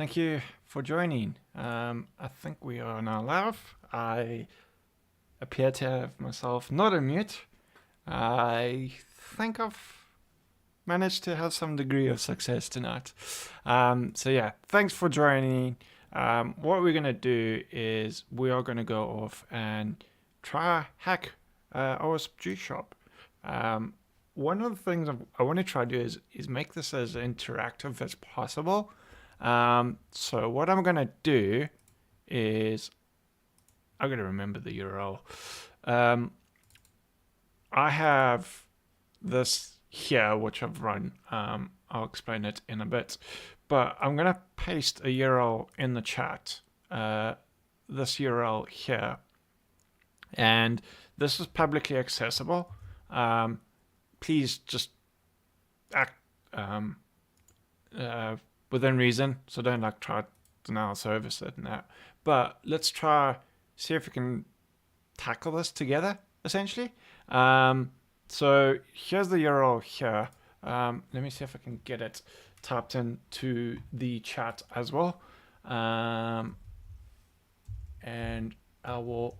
Thank you for joining. I think we are now live. I appear to have myself not on mute. I think I've managed to have some degree of success tonight. So yeah, thanks for joining. What we're gonna do is we are gonna go off and try hack OWASP Juice Shop. One of the things I want to try to do is make this as interactive as possible. So what I'm gonna do is I'm gonna remember the URL. I have this here which I've run. I'll explain it in a bit, but I'm gonna paste a URL in the chat. This URL here, and this is publicly accessible. Please just act within reason, so don't like try to denial service it and that. But let's try see if we can tackle this together essentially. So here's the URL here. Let me see if I can get it typed into the chat as well. And I will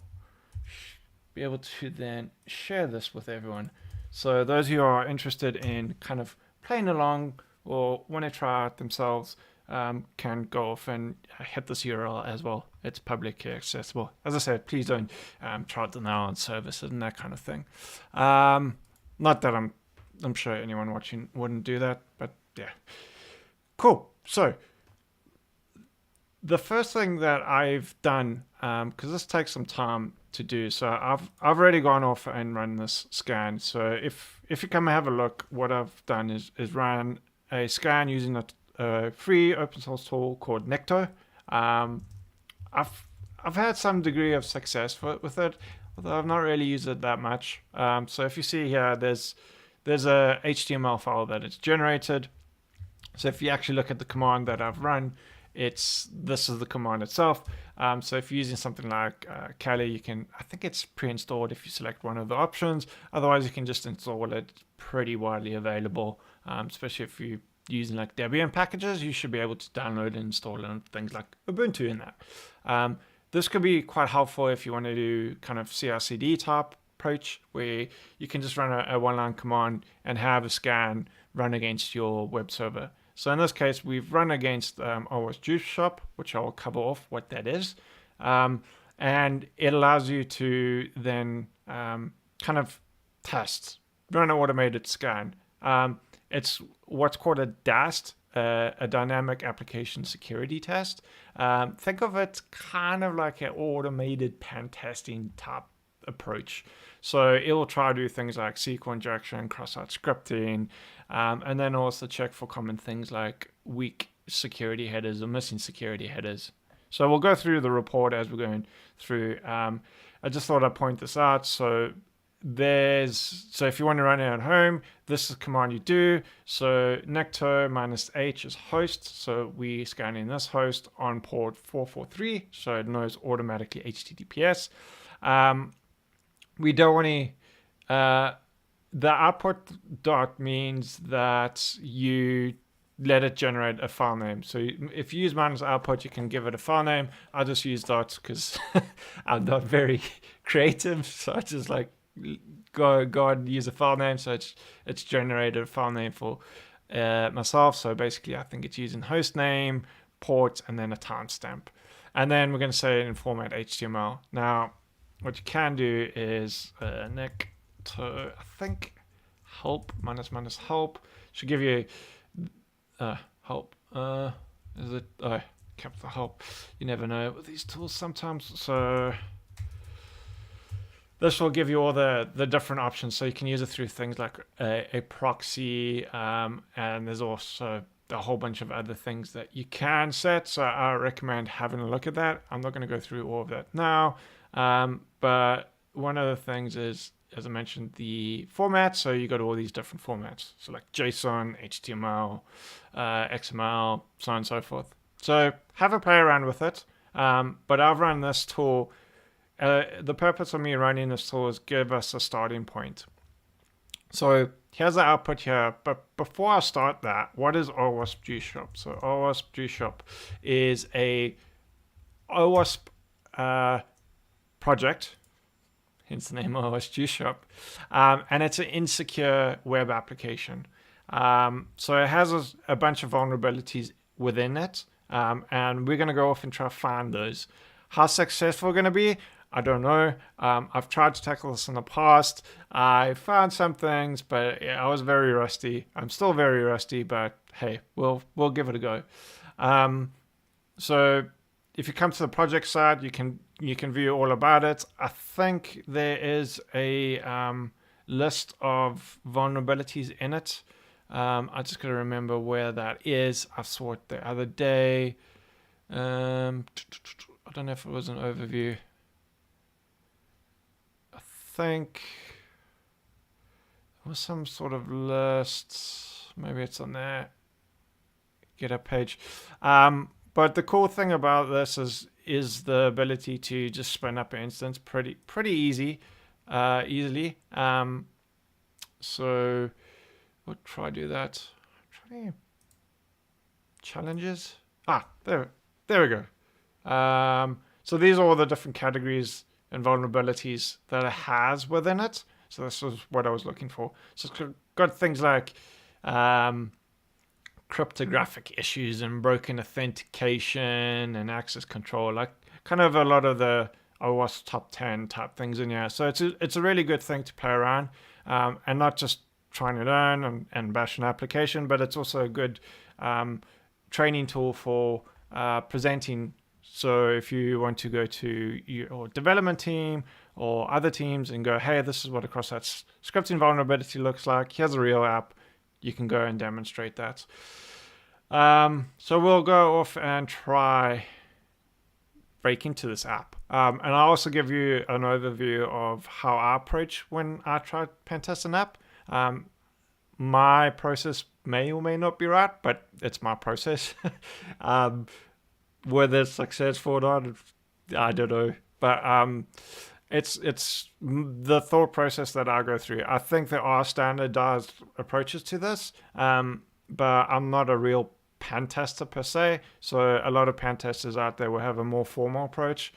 be able to then share this with everyone. So those who are interested in kind of playing along or want to try it themselves can go off and hit this URL as well. It's publicly accessible. As I said, please don't try it now on services and that kind of thing. Not that I'm sure anyone watching wouldn't do that, but yeah. Cool. So the first thing that I've done, because this takes some time to do, so I've already gone off and run this scan. So if you come and have a look, what I've done is run a scan using a free open source tool called Necto. I've had some degree of success with it, although I've not really used it that much. So if you see here, there's a HTML file that it's generated. So if you actually look at the command that I've run, this is the command itself. So if you're using something like Kali, you can, I think it's pre-installed if you select one of the options. Otherwise, you can just install it. It's pretty widely available, especially if you're using like Debian packages. You should be able to download and install it on things like Ubuntu in that. This could be quite helpful if you want to do kind of CI/CD type approach, where you can just run a one-line command and have a scan run against your web server. So in this case, we've run against OWASP Juice Shop, which I'll cover off what that is. And it allows you to then kind of test, run an automated scan. It's what's called a DAST, a dynamic application security test. Think of it kind of like an automated pen testing type approach. So it will try to do things like SQL injection, cross-site scripting, and then also check for common things like weak security headers or missing security headers. So we'll go through the report as we're going through. I just thought I'd point this out. So if you want to run it at home, this is the command you do. So necto -h is host. So we scan in this host on port 443. So it knows automatically HTTPS. We don't want to, the output dot means that you let it generate a file name. So if you use -output, you can give it a file name. I just use dots because I'm not very creative. So I just like go and use a file name. So it's generated a file name for myself. So basically, I think it's using host name, port, and then a timestamp. And then we're going to say it in format HTML. Now, what you can do is necto, I think help -help should give you help. Is it capital help? You never know with these tools sometimes. So this will give you all the different options. So you can use it through things like a proxy, and there's also a whole bunch of other things that you can set. So I recommend having a look at that. I'm not going to go through all of that now. But one of the things is, as I mentioned, the format. So you got all these different formats. So like JSON, HTML, XML, so on and so forth. So have a play around with it. But I've run this tool. The purpose of me running this tool is give us a starting point. So here's the output here. But before I start that, what is OWASP Juice Shop? So OWASP Juice Shop is a OWASP project, hence the name OWASP Juice Shop, and it's an insecure web application. So it has a bunch of vulnerabilities within it, and we're going to go off and try to find those. How successful we're going to be, I don't know. I've tried to tackle this in the past. I found some things, but yeah, I was very rusty. I'm still very rusty, but hey, we'll give it a go. So if you come to the project side, you can view all about it. I think there is a list of vulnerabilities in it. I just got to remember where that is. I saw it the other day. I don't know if it was an overview. I think it was some sort of list. Maybe it's on there. GitHub page. But the cool thing about this is the ability to just spin up an instance pretty easily. So we'll try to do that. Challenges. There we go. So these are all the different categories and vulnerabilities that it has within it. So this is what I was looking for. So it's got things like cryptographic issues and broken authentication and access control, like kind of a lot of the OWASP top 10 type things in here. So it's a really good thing to play around, and not just trying to learn and bash an application, but it's also a good training tool for presenting. So if you want to go to your development team or other teams and go, hey, this is what a cross-site scripting vulnerability looks like. Here's a real app. You can go and demonstrate that. So we'll go off and try break into this app. And I'll also give you an overview of how I approach when I try to pen test an app. My process may or may not be right, but it's my process. Whether it's successful or not, I don't know. But it's the thought process that I go through. I think there are standardized approaches to this, but I'm not a real pen tester per se. So a lot of pen testers out there will have a more formal approach,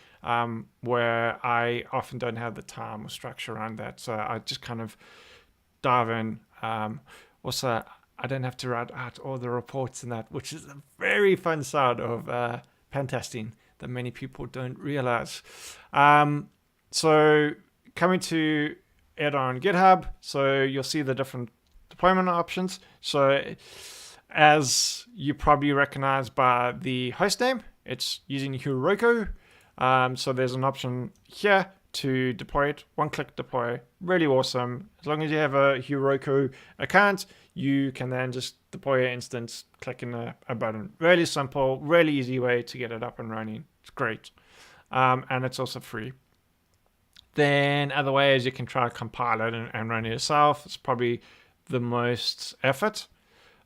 where I often don't have the time or structure around that. So I just kind of dive in. Also, I don't have to write out all the reports and that, which is a very fun side of pen testing that many people don't realize. So coming to it on GitHub, so you'll see the different deployment options. So as you probably recognize by the host name, it's using Heroku. So there's an option here to deploy it. One-click deploy, really awesome. As long as you have a Heroku account, you can then just deploy your instance, clicking a button. Really simple, really easy way to get it up and running. It's great. And it's also free. Then other ways you can try to compile it and run it yourself. It's probably the most effort.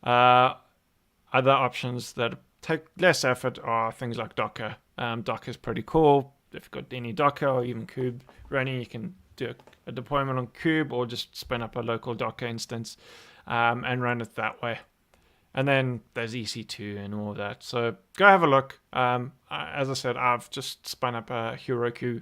Other options that take less effort are things like Docker. Docker is pretty cool. If you've got any Docker or even Kube running, you can do a deployment on Kube or just spin up a local Docker instance and run it that way. And then there's EC2 and all that. So go have a look. As I said, I've just spun up a Heroku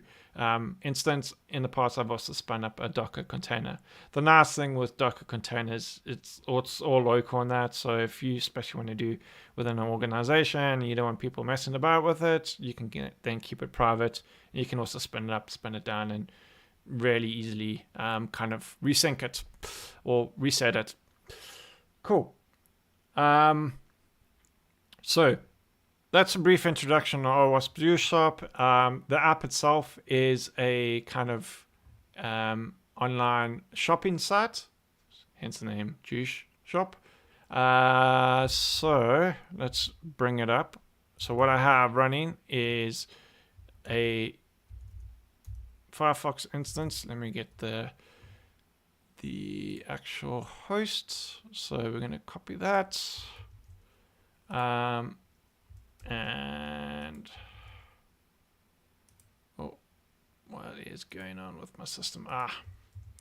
instance. In the past, I've also spun up a Docker container. The nice thing with Docker containers, it's all local on that. So if you especially want to do within an organization and you don't want people messing about with it, you can then keep it private. You can also spin it up, spin it down, and really easily kind of resync it or reset it. Cool. So that's a brief introduction to OWASP Juice Shop. The app itself is a kind of online shopping site, hence the name Juice Shop. So let's bring it up. So what I have running is a Firefox instance. Let me get the actual host. So we're going to copy that. And what is going on with my system? So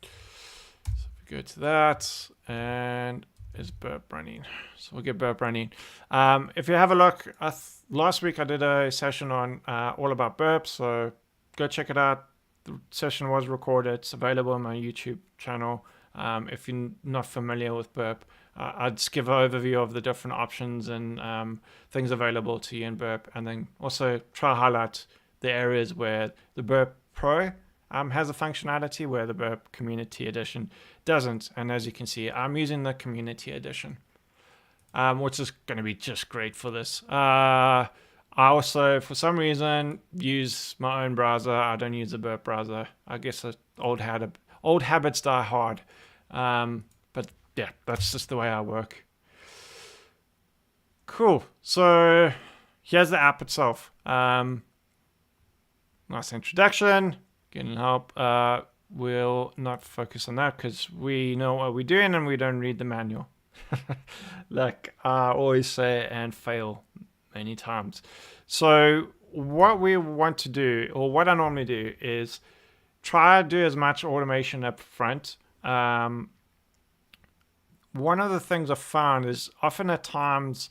if we go to that, and is burp running. So we'll get burp running. If you have a look, last week I did a session on all about burps, so go check it out. The session was recorded. It's available on my YouTube channel. If you're not familiar with burp, I'd just give an overview of the different options and things available to you in burp, and then also try to highlight the areas where the burp pro has a functionality where the burp community edition doesn't. And as you can see, I'm using the community edition, which is going to be just great for this. I also, for some reason, use my own browser. I don't use the burp browser. I guess old habits die hard. But yeah, that's just the way I work. Cool. So here's the app itself. Nice introduction. Getting help. We'll not focus on that because we know what we're doing and we don't read the manual. Like I always say and fail many times. So what we want to do, or what I normally do, is try to do as much automation up front. One of the things I've found is often at times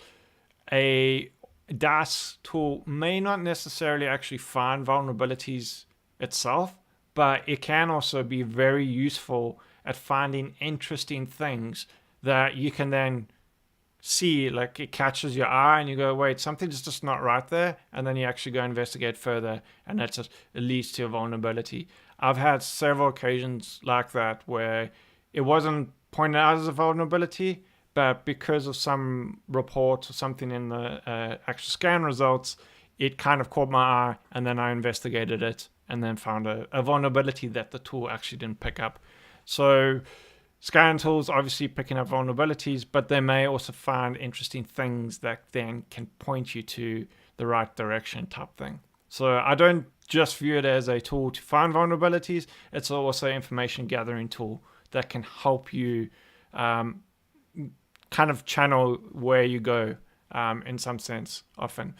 a DAS tool may not necessarily actually find vulnerabilities itself, but it can also be very useful at finding interesting things that you can then see, like it catches your eye and you go, wait, something's just not right there, and then you actually go investigate further, and it leads to a vulnerability. I've had several occasions like that where it wasn't pointed out as a vulnerability, but because of some report or something in the actual scan results, it kind of caught my eye, and then I investigated it and then found a vulnerability that the tool actually didn't pick up. So scan tools obviously picking up vulnerabilities, but they may also find interesting things that then can point you to the right direction type thing. So I don't just view it as a tool to find vulnerabilities. It's also an information gathering tool that can help you kind of channel where you go in some sense often.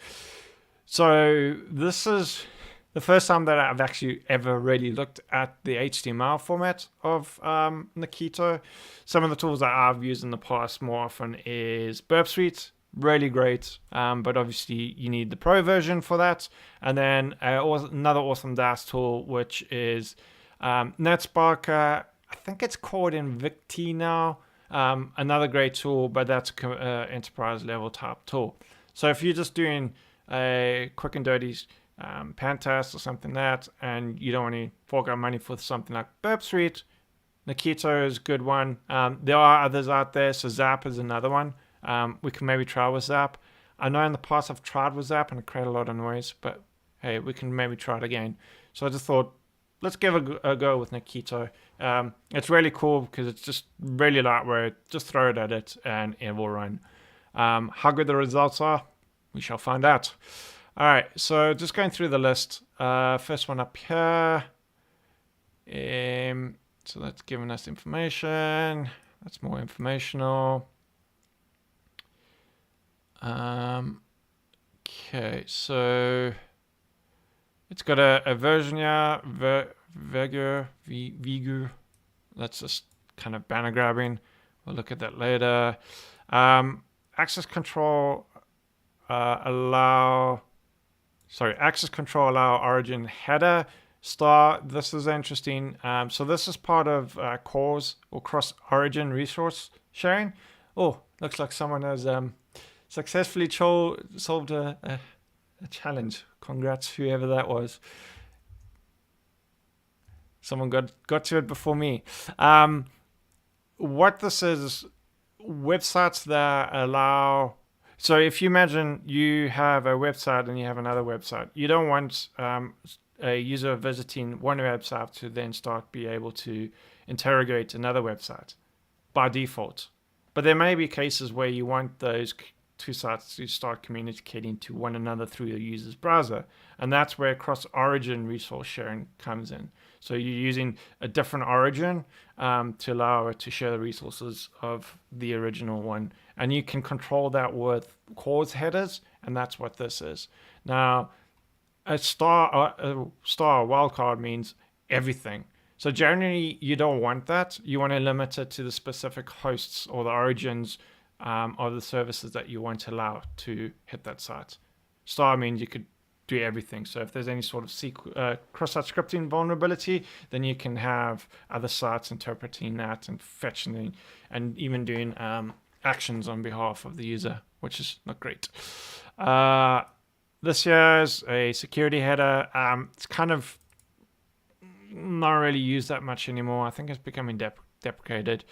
So this is the first time that I've actually ever really looked at the HTML format of Nikito. Some of the tools that I've used in the past more often is Burp Suite, really great, but obviously you need the pro version for that. And then another awesome DAS tool, which is NetSparker. I think it's called Invicti now. Another great tool, but that's enterprise level type tool. So if you're just doing a quick and dirty pen test or something like that, and you don't want to fork out money for something like Burp Suite, Nikito is a good one. There are others out there, so Zap is another one. We can maybe try with Zap. I know in the past I've tried with Zap and it created a lot of noise, but hey, we can maybe try it again. So I just thought, let's give a go with Nikito. It's really cool because it's just really lightweight. Just throw it at it and it will run. How good the results are, we shall find out. All right, so just going through the list. First one up here. So that's giving us information. That's more informational. Okay, so it's got a version here, Vigu. That's just kind of banner grabbing. We'll look at that later. Access control allow origin header star. This is interesting. So this is part of CORS, or cross origin resource sharing. Oh, looks like someone has successfully solved a challenge. Congrats, whoever that was. Someone got to it before me. What this is websites that allow. So if you imagine you have a website and you have another website, you don't want a user visiting one website to then be able to interrogate another website by default. But there may be cases where you want those two sites to start communicating to one another through the user's browser. And that's where cross-origin resource sharing comes in. So you're using a different origin to allow it to share the resources of the original one. And you can control that with CORS headers, and that's what this is. Now, a star wildcard means everything. So generally, you don't want that. You want to limit it to the specific hosts or the origins of the services that you want to allow to hit that site. Star means you could do everything. So if there's any sort of cross-site scripting vulnerability, then you can have other sites interpreting that and fetching and even doing actions on behalf of the user, which is not great. This here is a security header. It's kind of not really used that much anymore. I think it's becoming deprecated.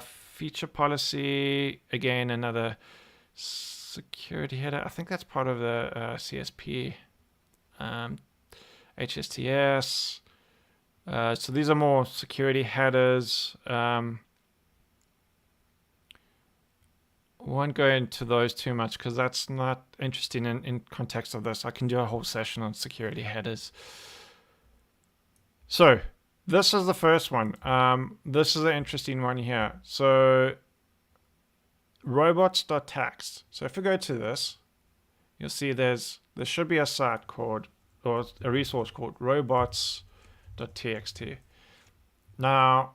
Feature policy, again, another security header. I think that's part of the CSP. HSTS. So these are more security headers. Won't go into those too much because that's not interesting in context of this. I can do a whole session on security headers. So this is the first one. This is an interesting one here. So robots.txt. So if we go to this, you'll see there should be a site called, or a resource called robots.txt. Now,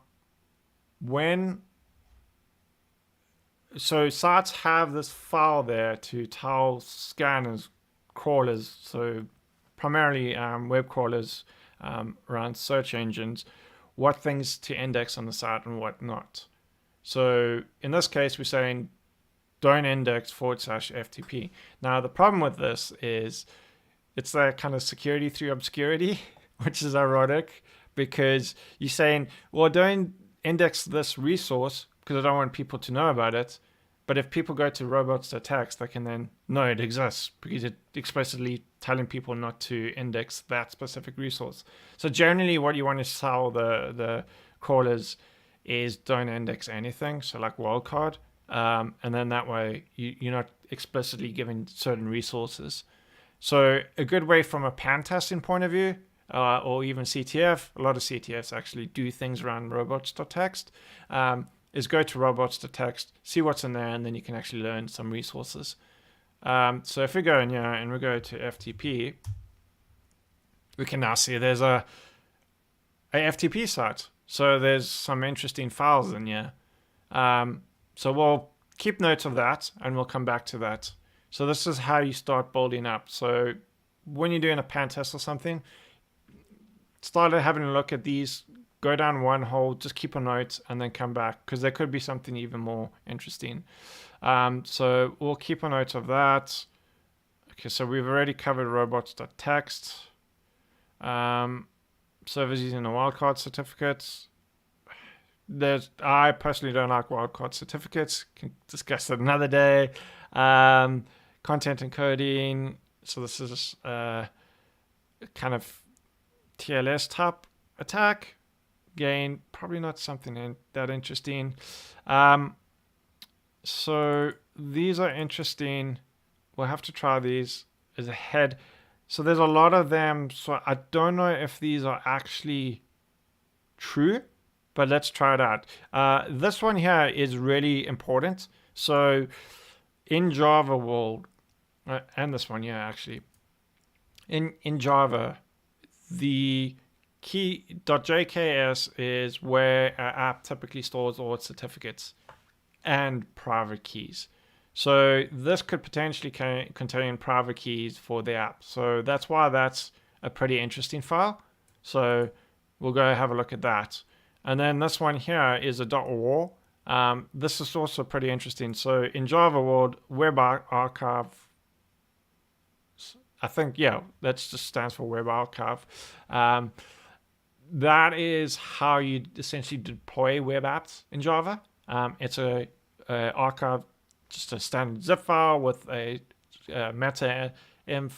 so sites have this file there to tell scanners, crawlers, so primarily web crawlers around search engines, what things to index on the site and what not. So in this case, we're saying don't index /FTP. Now, the problem with this is it's that kind of security through obscurity, which is ironic because you're saying, well, don't index this resource because I don't want people to know about it. But if people go to robots.txt, they can then know it exists because it's explicitly telling people not to index that specific resource. So generally what you want to tell the crawlers is don't index anything, so like wildcard. And then that way you're not explicitly giving certain resources. So a good way from a pen testing point of view, or even CTF, a lot of CTFs actually do things around robots.txt, is go to robots.txt, see what's in there, and then you can actually learn some resources. So if we go in here and we go to FTP, we can now see there's a FTP site. So there's some interesting files in here. So we'll keep note of that and we'll come back to that. So this is how you start building up. So when you're doing a pen test or something, start having a look at these, go down one hole, just keep a note and then come back because there could be something even more interesting. So we'll keep a note of that. Okay, so we've already covered robots.txt. Servers using the wildcard certificates. I personally don't like wildcard certificates. Can discuss that another day. Content encoding. So this is kind of TLS type attack. Again, probably not something that interesting. So these are interesting. We'll have to try these as a head. So there's a lot of them. So I don't know if these are actually true, but let's try it out. This one here is really important. So in Java world, and this one, yeah, actually, in Java, the key.jks is where an app typically stores all its certificates and private keys. So this could potentially contain private keys for the app. So that's why that's a pretty interesting file. So we'll go have a look at that. And then this one here is a .war. This is also pretty interesting. So in Java world, Web Archive, I think, yeah, that just stands for Web Archive. That is how you essentially deploy web apps in Java. It's a archive, just a standard zip file with a meta-inf and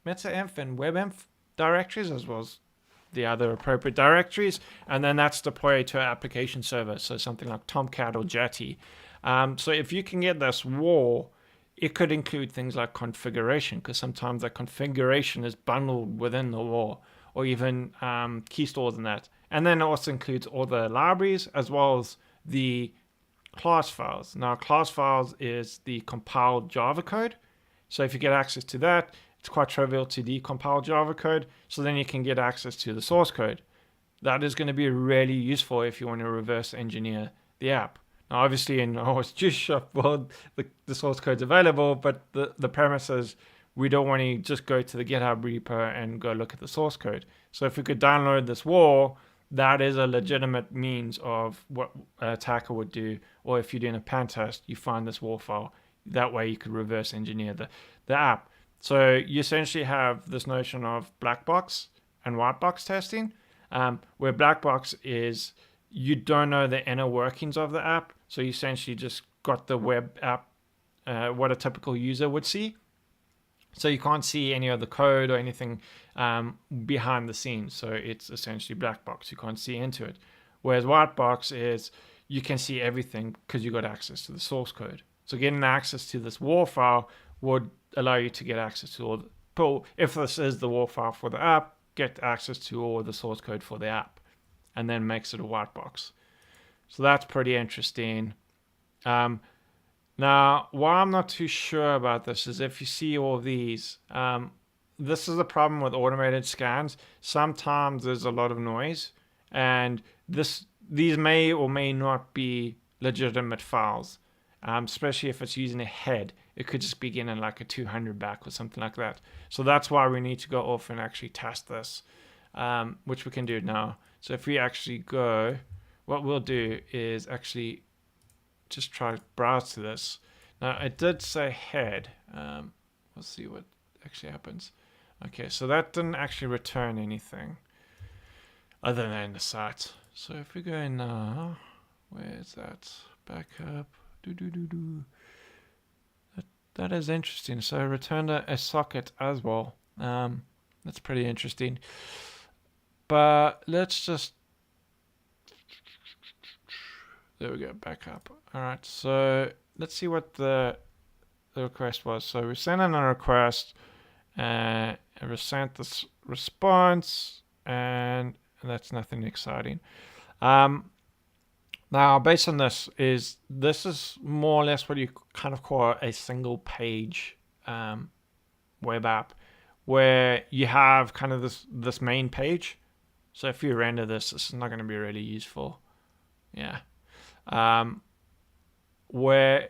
webinf directories, as well as the other appropriate directories, and then that's deployed to an application server, so something like Tomcat or Jetty. So if you can get this WAR, it could include things like configuration, because sometimes that configuration is bundled within the WAR, or even key stores and that. And then it also includes all the libraries as well as the class files. Now, class files is the compiled Java code. So if you get access to that, it's quite trivial to decompile Java code. So then you can get access to the source code. that is going to be really useful if you want to reverse engineer the app. Now, obviously, in OWASP Juice Shop world, the source code's available, but the premise is we don't want to just go to the GitHub repo and go look at the source code. So if we could download this WAR, that is a legitimate means of what an attacker would do. Or if you're doing a pen test, you find this WAR file. That way you could reverse engineer the app. So you essentially have this notion of black box and white box testing, where black box is you don't know the inner workings of the app. So you essentially just got the web app, what a typical user would see. So you can't see any of the code or anything behind the scenes. So it's essentially black box. You can't see into it. Whereas white box is you can see everything because you got access to the source code. So getting access to this WAR file would allow you to get access to all the, if this is the WAR file for the app, get access to all the source code for the app, and then makes it a white box. So that's pretty interesting. Now, why I'm not too sure about this is if you see all these, this is the problem with automated scans. Sometimes there's a lot of noise, and these may or may not be legitimate files, especially if it's using a head. It could just begin in like a 200 back or something like that. So that's why we need to go off and actually test this, which we can do now. So if we actually go, what we'll do is actually just try to browse to this. Now it did say head. We'll see what actually happens. Okay, so that didn't actually return anything other than the site. So if we go in now, where is that? Backup. That is interesting. So I returned a socket as well. That's pretty interesting. But let's just, there we go, backup. All right, so let's see what the request was. So we sent in a request, and we sent this response, and that's nothing exciting. Now, based on this is more or less what you kind of call a single page web app, where you have kind of this main page. So if you render this is not going to be really useful. Yeah. Where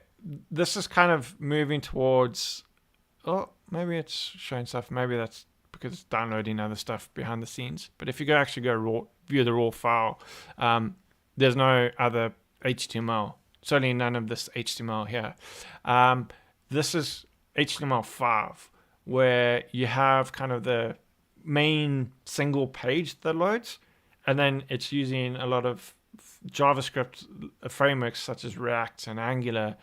this is kind of moving towards, oh, maybe it's showing stuff. Maybe that's because it's downloading other stuff behind the scenes. But if you actually go view the raw file, there's no other HTML. Certainly none of this HTML here. This is HTML5, where you have kind of the main single page that loads, and then it's using a lot of JavaScript frameworks such as React and Angular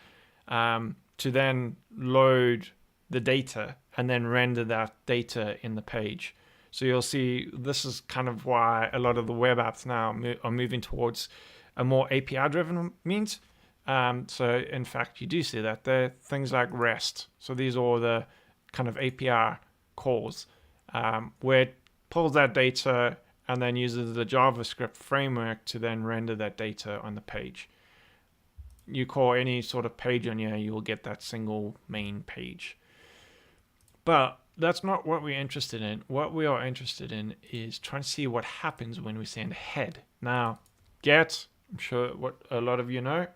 to then load the data and then render that data in the page. So you'll see this is kind of why a lot of the web apps now are moving towards a more API-driven means. So in fact, you do see that there are things like REST. So these are all the kind of API calls where it pulls that data and then uses the JavaScript framework to then render that data on the page. You call any sort of page on here, you'll get that single main page. But that's not what we're interested in. What we are interested in is trying to see what happens when we send head. Now, get, I'm sure what a lot of you know,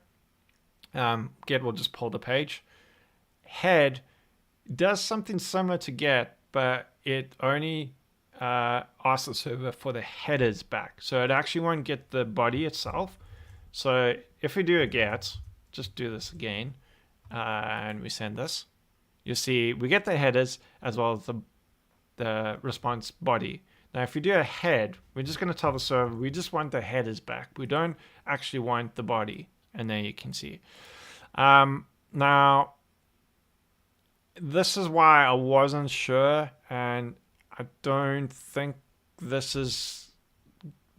get will just pull the page. Head does something similar to get, but it only asks the server for the headers back. So it actually won't get the body itself. So if we do a get, just do this again, and we send this, you'll see we get the headers as well as the response body. Now, if we do a head, we're just going to tell the server we just want the headers back. We don't actually want the body. And there you can see. Now, this is why I wasn't sure, and I don't think this is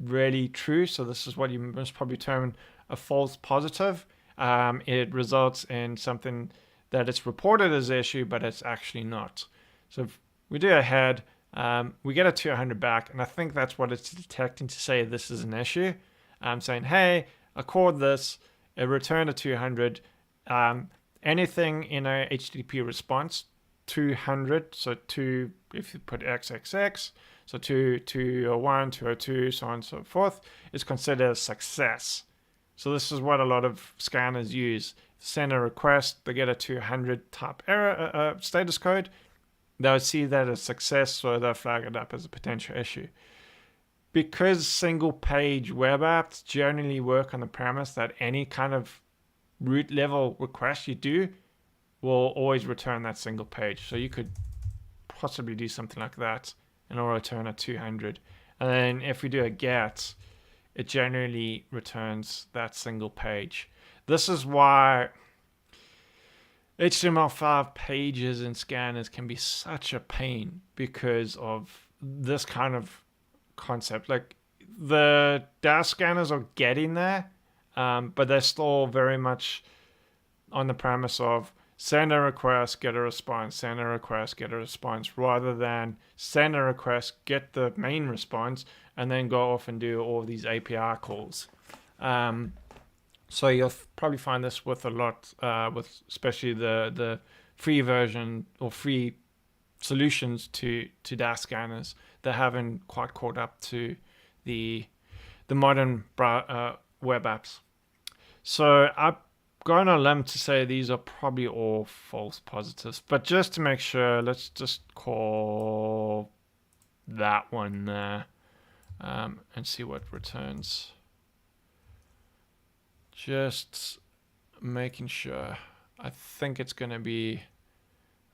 really true. So this is what you must probably term a false positive. It results in something that it's reported as an issue, but it's actually not. So if we do a head, we get a 200 back, and I think that's what it's detecting to say this is an issue. I'm saying, hey, I called this, it returned a 200. Anything in a HTTP response, 200, so 2, if you put XXX, So 201, 202, so on and so forth, is considered a success. So this is what a lot of scanners use. Send a request, they get a 200 type error status code. They'll see that as success, so they'll flag it up as a potential issue. Because single page web apps generally work on the premise that any kind of root level request you do will always return that single page. So you could possibly do something like that and it'll return a 200. And then if we do a get, it generally returns that single page. This is why HTML5 pages and scanners can be such a pain because of this kind of concept. Like the DAS scanners are getting there, but they're still very much on the premise of send a request, get a response, send a request, get a response, rather than send a request, get the main response, and then go off and do all these API calls. So you'll probably find this with a lot, with especially the free version or free solutions to DAS scanners that haven't quite caught up to the modern web apps. So I'm going on a limb to say these are probably all false positives, but just to make sure, let's just call that one there and see what returns. Just making sure. I think it's going to be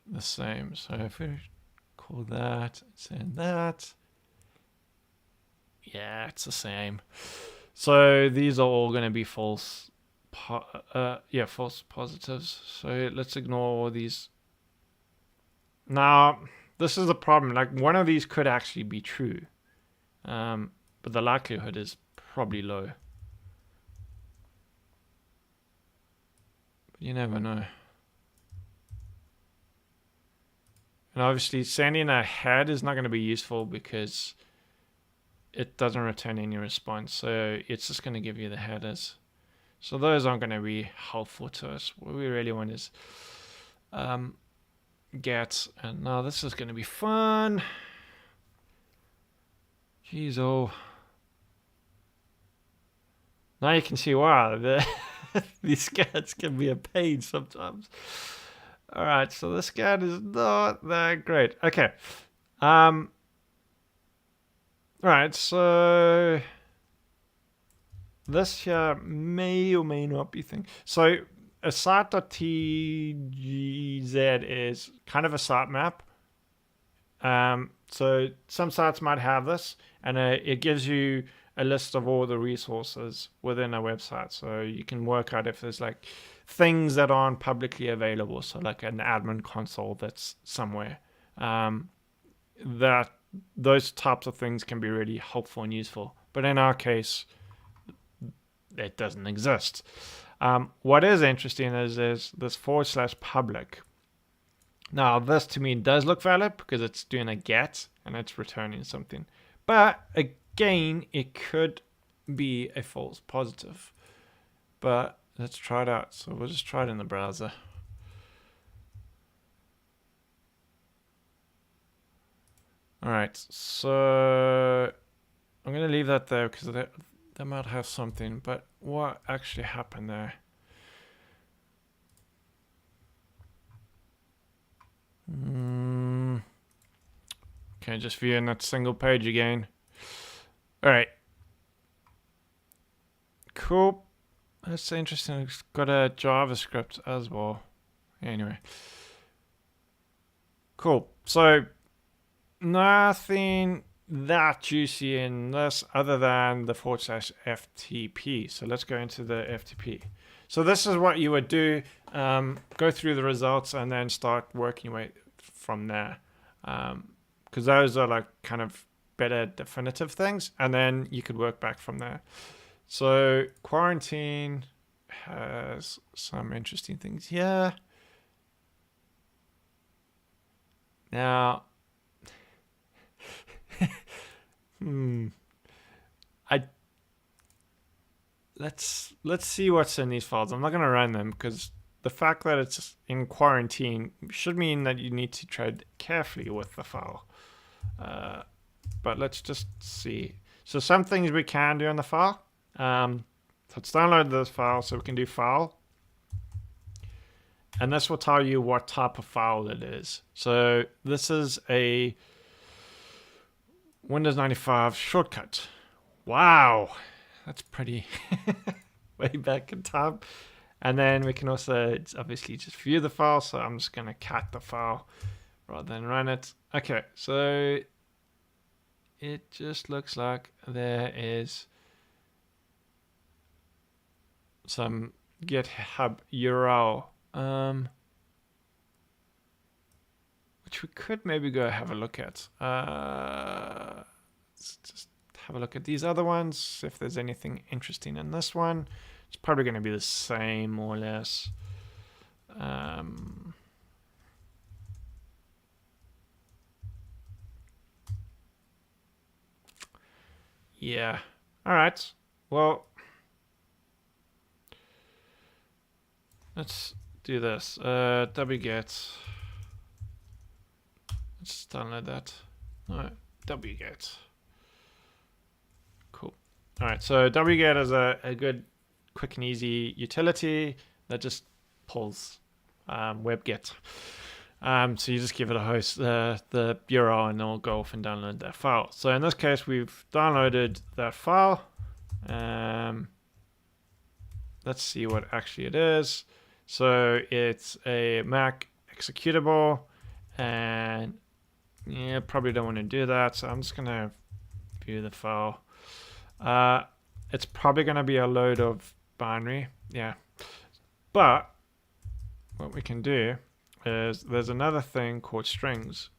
the same. So if we call that, send that. Yeah, it's the same. So these are all going to be false. False positives. So let's ignore all these. Now, this is the problem. Like one of these could actually be true, but the likelihood is probably low. But you never know. And obviously, sending a head is not going to be useful because it doesn't return any response. So it's just going to give you the headers. So those aren't going to be helpful to us. What we really want is get. And now this is going to be fun. Jeez, oh. Now you can see, wow, these scans can be a pain sometimes. All right, so the scan is not that great. Okay. All right, so this here may or may not be thing. So a site.tgz is kind of a sitemap. So some sites might have this, and it gives you a list of all the resources within a website. So you can work out if there's like things that aren't publicly available. So like an admin console that's somewhere. That those types of things can be really helpful and useful. But in our case, it doesn't exist. What is interesting is this /public. Now, this to me does look valid because it's doing a get and it's returning something. But again, it could be a false positive. But let's try it out. So we'll just try it in the browser. All right, so I'm going to leave that there because they might have something. But what actually happened there? Okay, just viewing that single page again. All right. Cool. That's interesting. It's got a JavaScript as well. Anyway. Cool. So nothing that juicy in this other than the /FTP. So let's go into the FTP. So this is what you would do. Go through the results and then start working your way from there. Because those are like kind of better definitive things. And then you could work back from there. So quarantine has some interesting things here. Now, let's see what's in these files. I'm not going to run them because the fact that it's in quarantine should mean that you need to tread carefully with the file. but let's just see. So some things we can do in the file. So let's download this file so we can do file. And this will tell you what type of file it is. So this is a Windows 95 shortcut. Wow, that's pretty way back in time. And then we can also obviously just view the file. So I'm just going to cat the file rather than run it. Okay, so it just looks like there is some GitHub URL, which we could maybe go have a look at. Let's just have a look at these other ones, if there's anything interesting in this one. It's probably going to be the same, more or less. Yeah. All right. Well, let's do this. wget. Let's download that. No, wget. Cool. All right. So wget is a good, quick and easy utility that just pulls webget. So you just give it a host, the URL, and it'll go off and download that file. So in this case, we've downloaded that file. Let's see what actually it is. So it's a Mac executable, and yeah, probably don't want to do that. So I'm just gonna view the file. It's probably gonna be a load of binary, yeah. But what we can do is there's another thing called strings.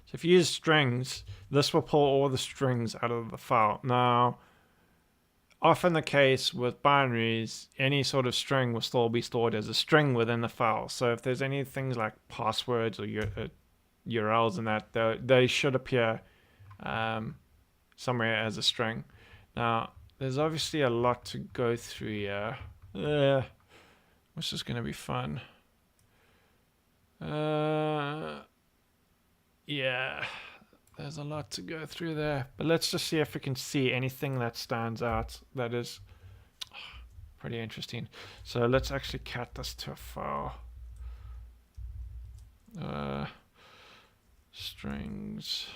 So if you use strings, this will pull all the strings out of the file. Now, often the case with binaries, any sort of string will still be stored as a string within the file. So if there's any things like passwords or URLs and that, they should appear somewhere as a string. Now, there's obviously a lot to go through here. Which is going to be fun. Yeah, there's a lot to go through there. But let's just see if we can see anything that stands out that is pretty interesting. So let's actually cat this to a file. Strings.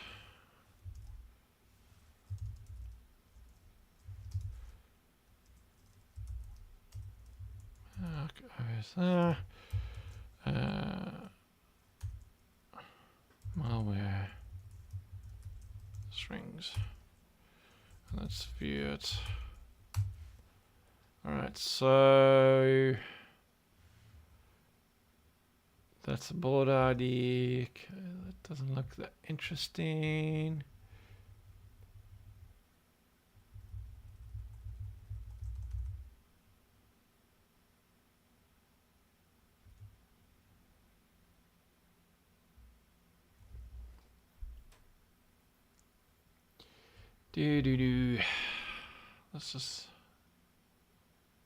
Okay, malware strings. Let's view it. All right, so that's a board ID. Okay, that doesn't look that interesting. Let's just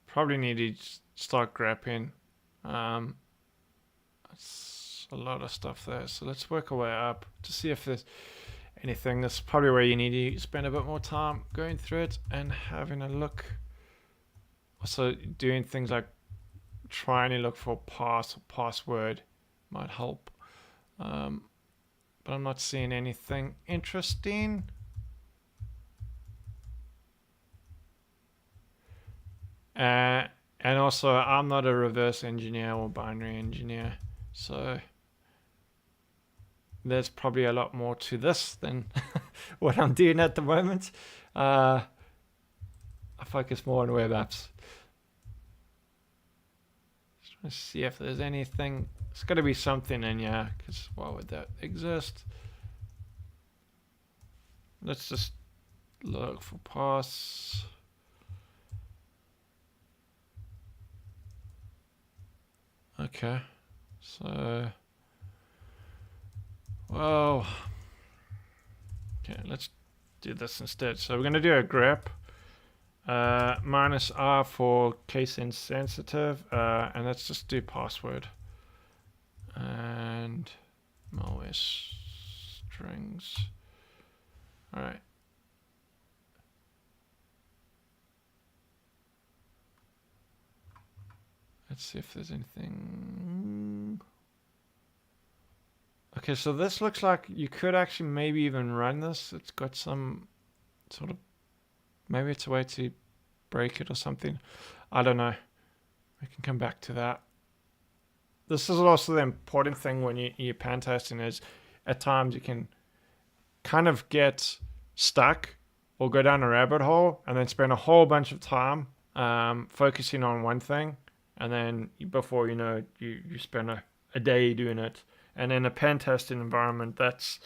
probably need to start grabbing. That's a lot of stuff there. So let's work our way up to see if there's anything. That's probably where you need to spend a bit more time going through it and having a look. Also, doing things like trying to look for password might help. But I'm not seeing anything interesting. And also, I'm not a reverse engineer or binary engineer, so there's probably a lot more to this than what I'm doing at the moment. I focus more on web apps. Just trying to see if there's anything. There's got to be something in here, because why would that exist? Let's just look for pass. Okay, so, well, okay, let's do this instead. So we're going to do a grep, -R for case insensitive, and let's just do password, and malware strings. All right. Let's see if there's anything. Okay, so this looks like you could actually maybe even run this. It's got some sort of, maybe it's a way to break it or something. I don't know. We can come back to that. This is also the important thing when you're pen testing is at times you can kind of get stuck or go down a rabbit hole and then spend a whole bunch of time focusing on one thing. And then before you know it, you spend a day doing it. And in a pen testing environment, that's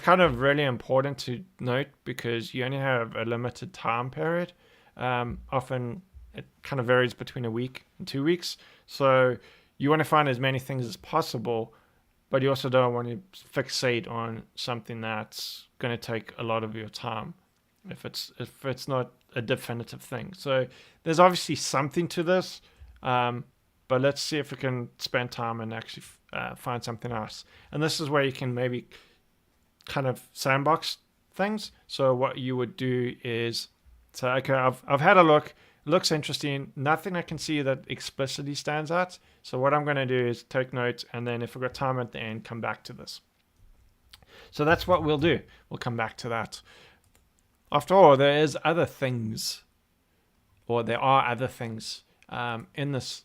kind of really important to note because you only have a limited time period. Often it kind of varies between a week and 2 weeks. So you want to find as many things as possible, but you also don't want to fixate on something that's going to take a lot of your time if it's not a definitive thing. So there's obviously something to this, but let's see if we can spend time and actually find something else. And this is where you can maybe kind of sandbox things. So what you would do is say, okay, I've had a look. It looks interesting. Nothing I can see that explicitly stands out. So what I'm going to do is take notes, and then if we've got time at the end, come back to this. So that's what we'll do. We'll come back to that. After all, there is other things, or there are other things in this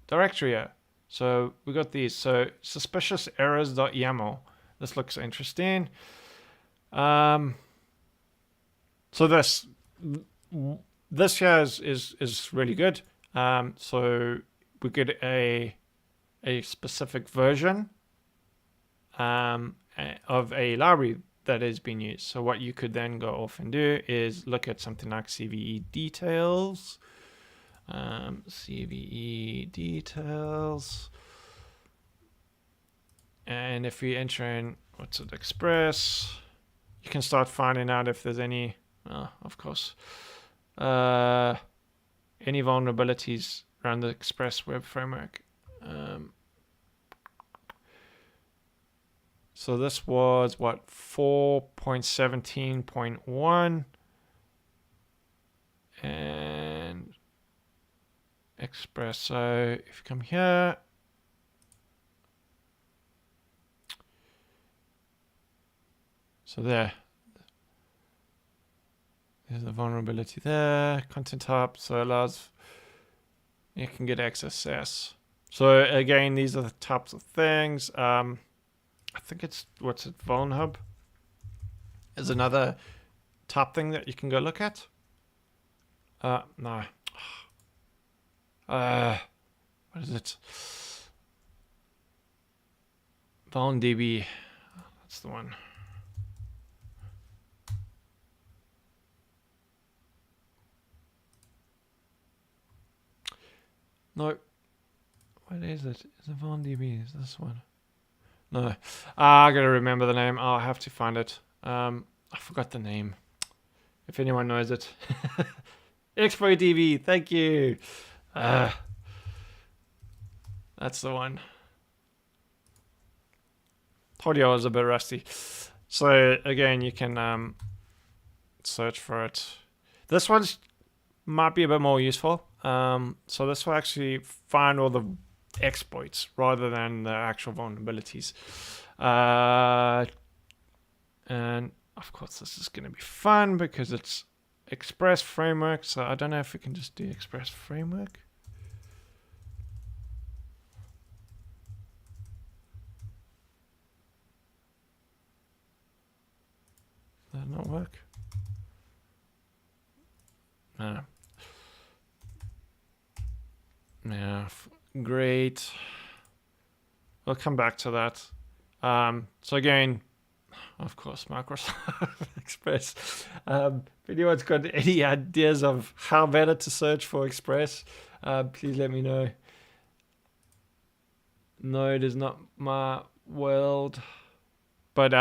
directory here. So we got these. So suspicious errors.yaml. This looks interesting. So this here is really good. So we get a specific version of a library that is being used. So what you could then go off and do is look at something like CVE details. CVE details. And if we enter in, what's it, Express, you can start finding out if there's any, of course, any vulnerabilities around the Express web framework. So this was what, 4.17.1 and Express. So if you come here, so there's the vulnerability there, content type, so allows, you can get XSS. So again, these are the types of things. I think it's, what's it, VulnHub is another top thing that you can go look at. No. What is it? VulnDB. That's the one. No. What is it? Is it VulnDB? Is this one? No. I gotta remember the name. I'll have to find it. I forgot the name. If anyone knows it. ExploitDB, thank you. That's the one. Told you I was a bit rusty. So again, you can search for it. This one's might be a bit more useful. So this will actually find all the exploits rather than the actual vulnerabilities. And of course, this is going to be fun because it's Express framework. So I don't know if we can just do Express framework. Does that not work? No. Yeah, great. We'll come back to that. So again, of course, Microsoft Express. If anyone's got any ideas of how better to search for Express, please let me know. Node is not my world. But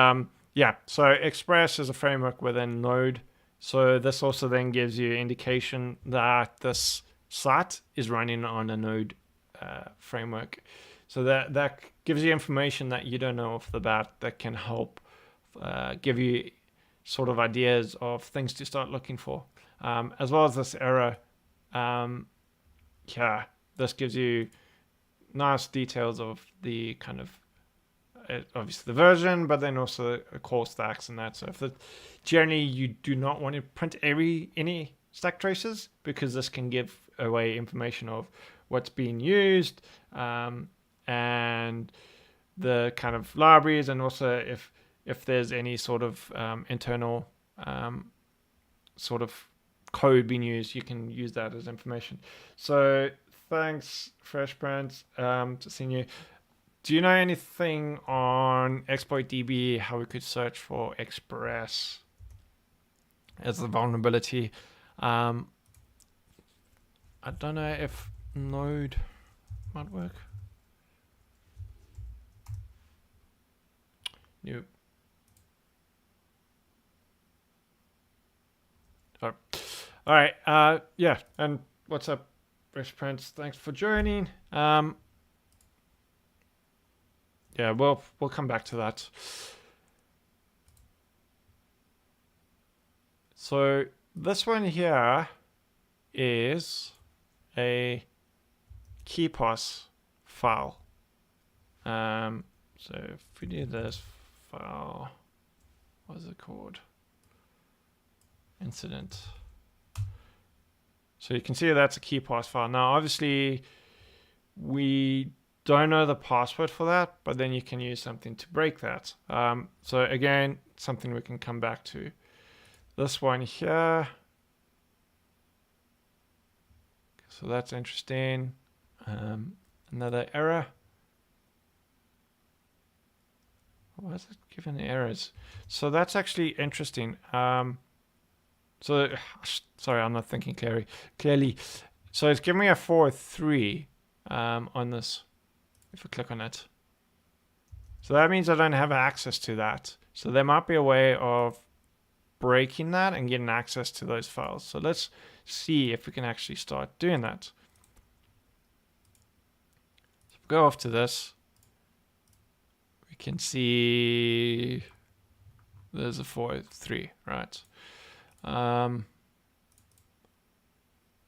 yeah, so Express is a framework within Node. So this also then gives you indication that this site is running on a Node framework. So that gives you information that you don't know off the bat that can help give you sort of ideas of things to start looking for, as well as this error. Yeah, this gives you nice details of the kind of obviously the version, but then also core stacks and that. So if generally you do not want to print any stack traces, because this can give away information of what's being used, and the kind of libraries, and also if there's any sort of internal sort of code being used, you can use that as information. So thanks, Fresh Prince, to seeing you. Do you know anything on ExploitDB, how we could search for Express as the vulnerability? I don't know if Node might work. Nope. Oh. All right. Yeah. And what's up, Fresh Prince? Thanks for joining. Yeah, we'll come back to that. So this one here is a keypass file. So if we do this file, what is it called? Incident. So you can see that's a keypass file. Now, obviously, we don't know the password for that, but then you can use something to break that. So again, something we can come back to. This one here. So that's interesting. Another error. Why is it giving errors? So that's actually interesting. So sorry, I'm not thinking clearly. So it's giving me a 4.3 on this. If I click on it. So that means I don't have access to that. So there might be a way of breaking that and getting access to those files. So let's see if we can actually start doing that. So if we go off to this, we can see there's a 4.3, right?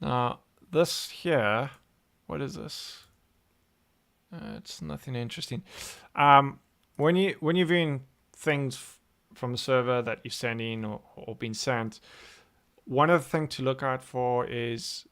Now this here, what is this? It's nothing interesting. When you're viewing things from the server that you're sending or being sent, one of the things to look out for is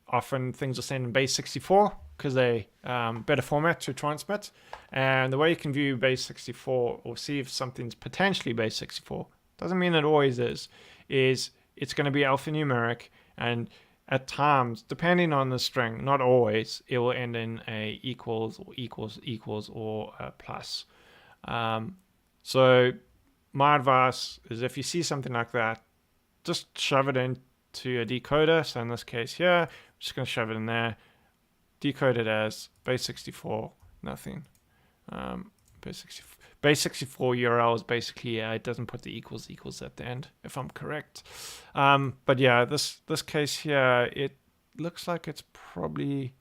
often things are sent in base 64 because they better format to transmit. And the way you can view base 64 or see if something's potentially base 64, doesn't mean it always is it's going to be alphanumeric, and at times, depending on the string, not always, it will end in a equals or equals or a plus. So my advice is if you see something like that, just shove it into a decoder. So in this case here, I'm just going to shove it in there, decode it as base 64, nothing. Base 64 URL is basically it doesn't put the equals at the end, if I'm correct. But yeah, this case here, it looks like it's probably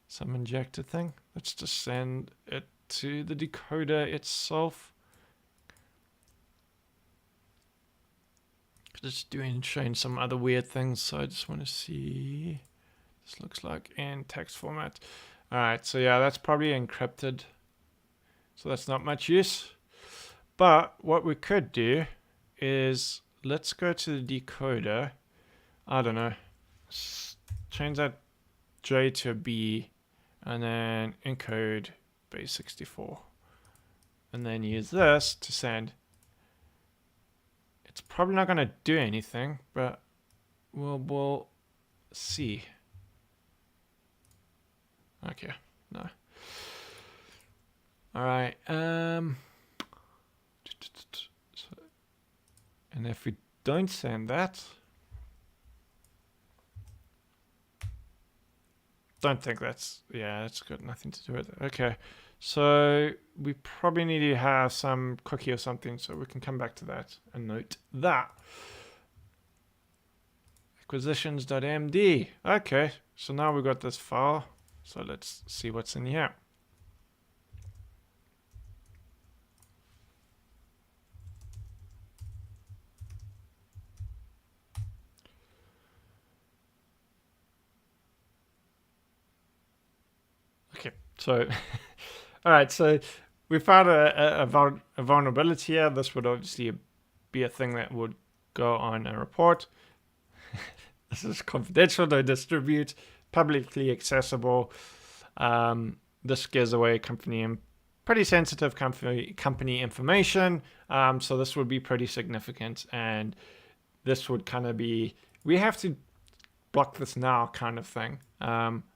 some injected thing. Let's just send it to the decoder itself. It's showing some other weird things, so I just want to see. This looks like in text format. All right, so yeah, that's probably encrypted. So that's not much use. But what we could do is let's go to the decoder. I don't know. Change that J to a B and then encode base 64. And then use this to send. It's probably not going to do anything, but we'll see. Okay, no. All right. And if we don't send that, don't think that's got nothing to do with it. Okay, so we probably need to have some cookie or something, so we can come back to that and note that. Acquisitions.md. Okay, so now we've got this file. So let's see what's in here. So, all right. So we found a vulnerability here. This would obviously be a thing that would go on a report. This is confidential, no distribute, publicly accessible. This gives away pretty sensitive company information. So this would be pretty significant, and this would kind of be, we have to block this now kind of thing.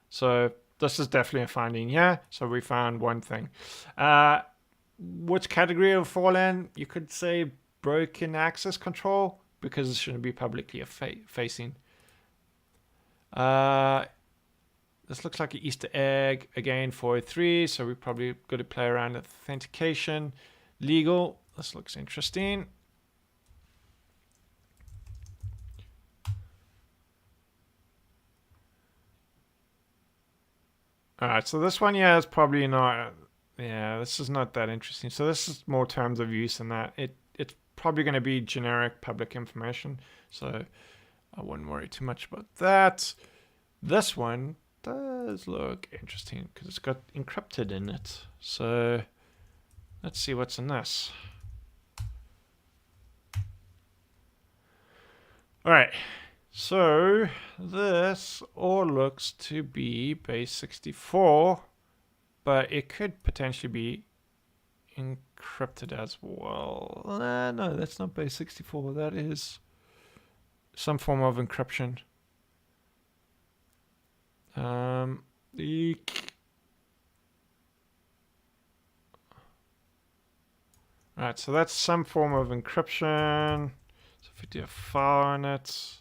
So this is definitely a finding here. So we found one thing. Which category it will fall in? You could say broken access control, because it shouldn't be publicly facing. This looks like an Easter egg, again 403, so we probably got to play around with authentication. Legal, this looks interesting. Alright, so this one, yeah, is probably not, yeah, this is not that interesting. So this is more terms of use than that. It's probably going to be generic public information, so I wouldn't worry too much about that. This one does look interesting because it's got encrypted in it. So let's see what's in this. All right, so this all looks to be base 64, but it could potentially be encrypted as well. No, that's not base 64. That is some form of encryption. Alright, so that's some form of encryption. So if we do a file on it,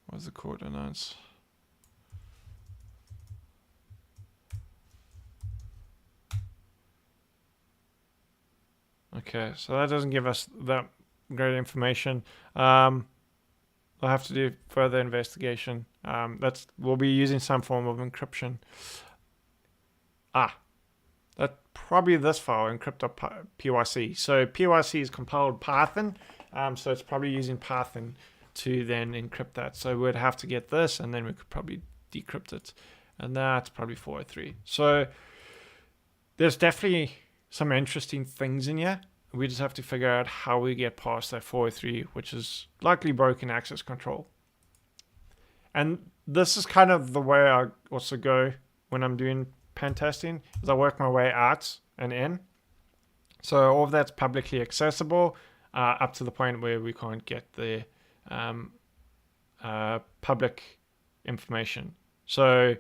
what's the coordinates? Okay, so that doesn't give us that great information. I'll have to do further investigation. We'll be using some form of encryption. That probably this file, encrypt.pyc. So pyc is compiled Python, so it's probably using Python to then encrypt that. So we'd have to get this, and then we could probably decrypt it, and that's probably 403. So there's definitely some interesting things in here. We just have to figure out how we get past that 403, which is likely broken access control. And this is kind of the way I also go when I'm doing pen testing, is I work my way out and in. So all of that's publicly accessible up to the point where we can't get the public information. So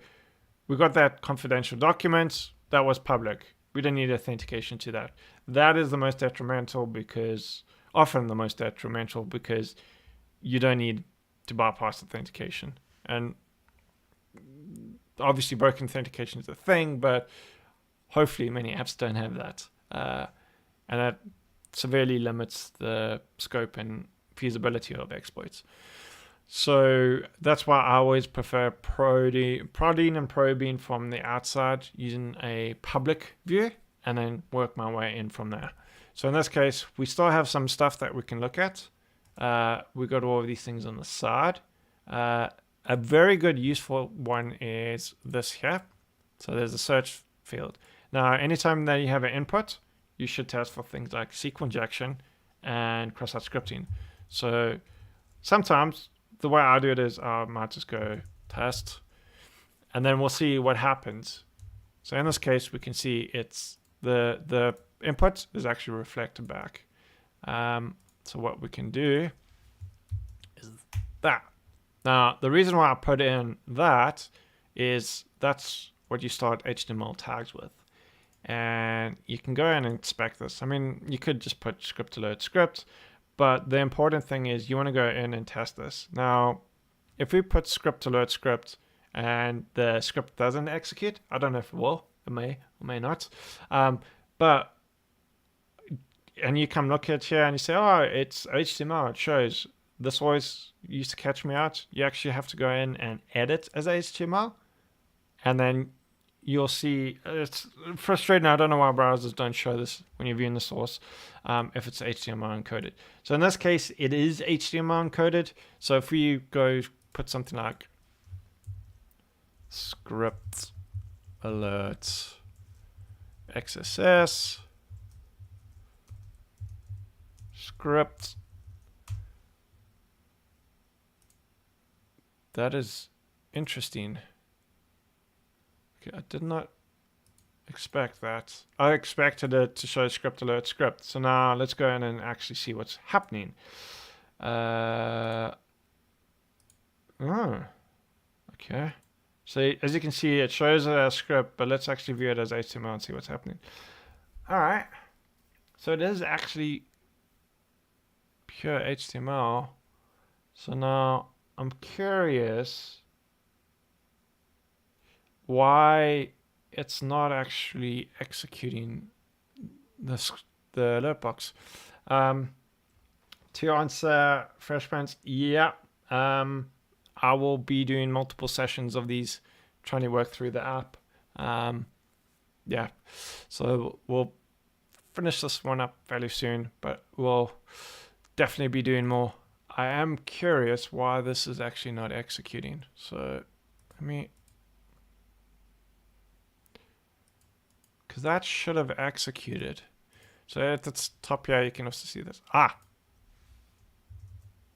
we got that confidential document that was public. We don't need authentication to that. That is the most detrimental, because often the most detrimental, because you don't need to bypass authentication. And obviously broken authentication is a thing, but hopefully many apps don't have that. And that severely limits the scope and feasibility of exploits. So that's why I always prefer prodding and probing from the outside using a public view, and then work my way in from there. So in this case, we still have some stuff that we can look at. We got all of these things on the side. A very good useful one is this here. So there's a search field. Now, anytime that you have an input, you should test for things like SQL injection and cross-site scripting. So sometimes the way I do it is I might just go test, and then we'll see what happens. So in this case, we can see it's the input is actually reflected back. So what we can do is that. Now, the reason why I put in that is that's what you start HTML tags with. And you can go in and inspect this. I mean, you could just put script alert script, but the important thing is you want to go in and test this. Now, if we put script alert script and the script doesn't execute, I don't know if it will, it may or may not. But you come look at here and you say, oh, it's HTML, it shows. This always used to catch me out. You actually have to go in and edit as HTML, and then you'll see it's frustrating. I don't know why browsers don't show this when you're viewing the source if it's HTML encoded. So in this case, it is HTML encoded. So if we go put something like script alerts, XSS, script. That is interesting. Okay, I did not expect that. I expected it to show script alert script. So now let's go in and actually see what's happening. Oh, okay. So as you can see, it shows it as script, but let's actually view it as HTML and see what's happening. All right. So it is actually pure HTML. So now I'm curious why it's not actually executing the alert box. To answer Freshpants, yeah. I will be doing multiple sessions of these, trying to work through the app. Yeah, so we'll finish this one up fairly soon, but we'll definitely be doing more. I am curious why this is actually not executing. So let me, because that should have executed. So at the top here, you can also see this.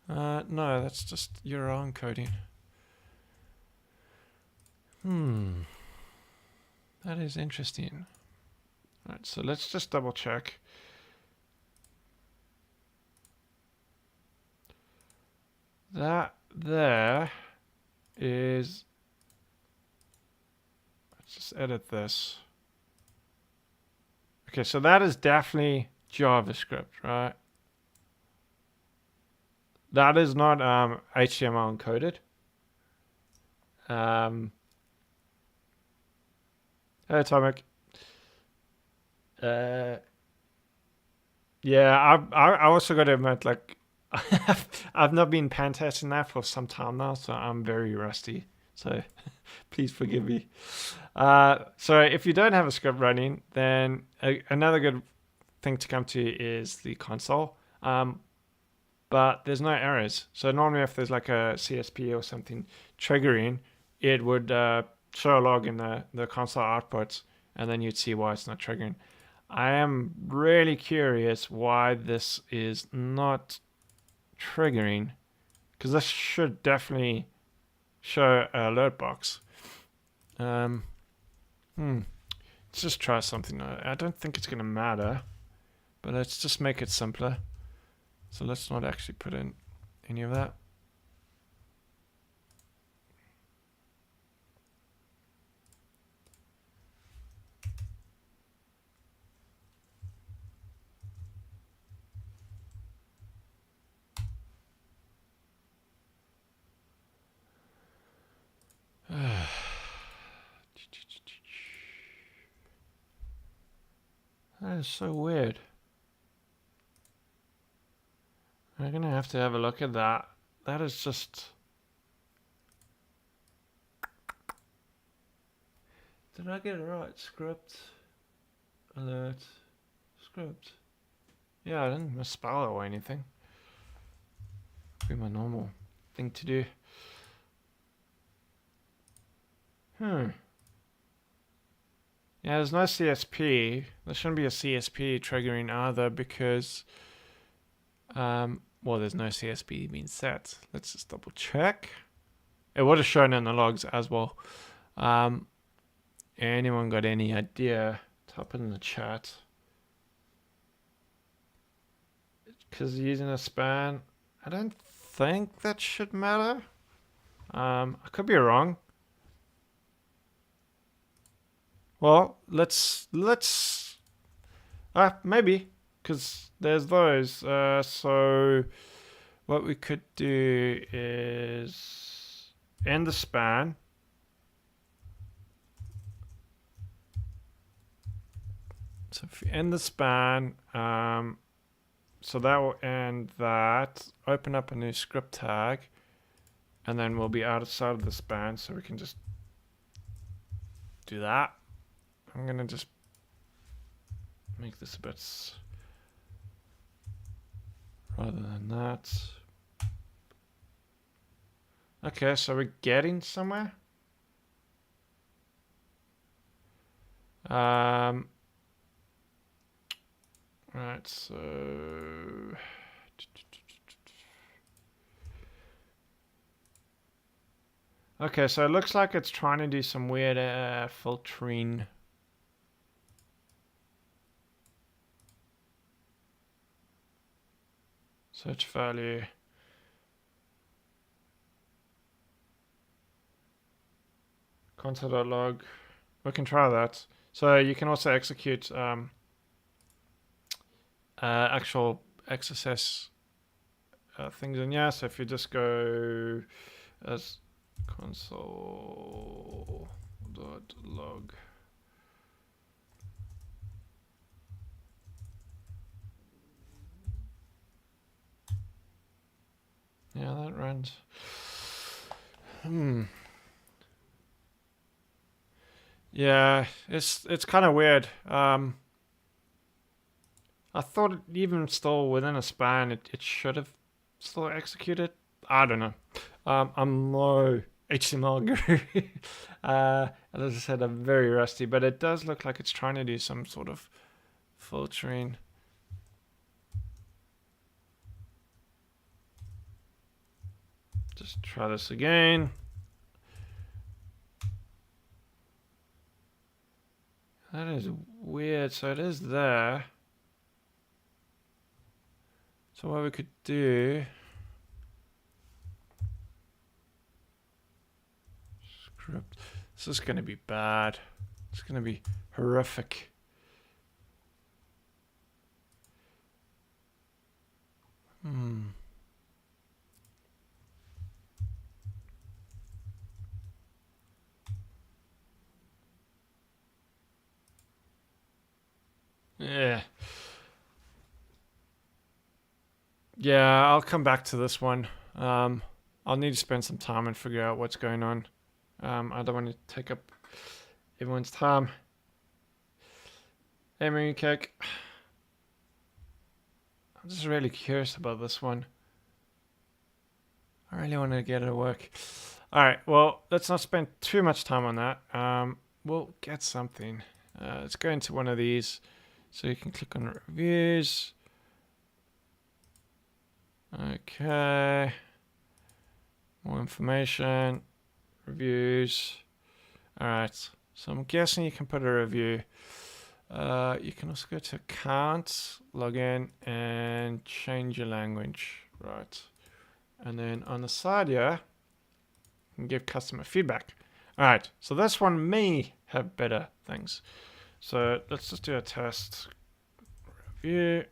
No, that's just your own coding. That is interesting. All right, so let's just double check. That there is, let's just edit this. Okay, so that is definitely JavaScript, right? That is not HTML encoded. Hey, Atomic. Yeah, I also got to admit, like, I've not been pen testing that for some time now, so I'm very rusty. So please forgive me. So if you don't have a script running, then another good thing to come to is the console. But there's no errors. So normally if there's like a CSP or something triggering, it would show a log in the console outputs, and then you'd see why it's not triggering. I am really curious why this is not triggering, because this should definitely show an alert box. Let's just try something. I don't think it's going to matter, but let's just make it simpler. So let's not actually put in any of that. That is so weird. I'm gonna have to have a look at that. That is just... Did I get it right? Script, alert, script. Yeah, I didn't misspell it or anything. Be my normal thing to do. Yeah, there's no CSP. There shouldn't be a CSP triggering either because, well, there's no CSP being set. Let's just double check. It would have shown in the logs as well. Anyone got any idea? Type it in the chat. Because using a span, I don't think that should matter. I could be wrong. Well, let's maybe, because there's those. So what we could do is end the span. So if you end the span, so that will end that. Open up a new script tag, and then we'll be outside of the span, so we can just do that. I'm gonna just make this a bit rather than that. Okay, so we're getting somewhere. Right, so okay, so it looks like it's trying to do some weird filtering. Search value. Console.log. We can try that. So you can also execute actual XSS things in here. So if you just go as console.log. Yeah, that runs. Yeah, it's kind of weird. I thought even still within a span, it should have still executed. I don't know. I'm no HTML guru. As I said, I'm very rusty, but it does look like it's trying to do some sort of filtering. Just try this again. That is weird. So it is there. So what we could do... Script. This is going to be bad. It's going to be horrific. Yeah. Yeah, I'll come back to this one. I'll need to spend some time and figure out what's going on. I don't want to take up everyone's time. Hey, Marine Cake. I'm just really curious about this one. I really want to get it to work. Alright, well, let's not spend too much time on that. We'll get something. Let's go into one of these. So you can click on reviews. Okay. More information. Reviews. Alright, so I'm guessing you can put a review. You can also go to account, log in, and change your language. Right. And then on the side here, you can give customer feedback. Alright, so this one may have better things. So let's just do a test review.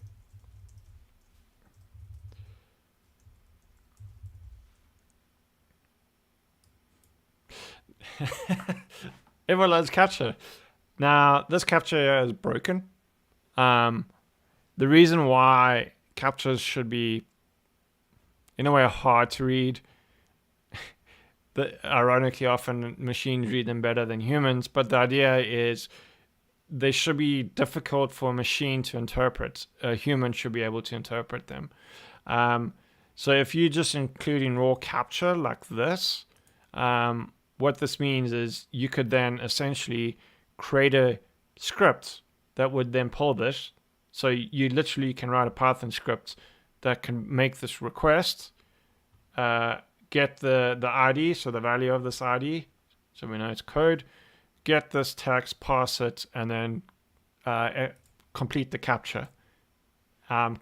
Everyone loves capture. Now, this capture is broken. The reason why captures should be, in a way, hard to read, but ironically, often machines read them better than humans. But the idea is they should be difficult for a machine to interpret. A human should be able to interpret them. So if you're just including raw capture like this, what this means is you could then essentially create a script that would then pull this. So you literally can write a Python script that can make this request, get the ID, so the value of this ID, so we know it's code, get this text, pass it, and then complete the capture.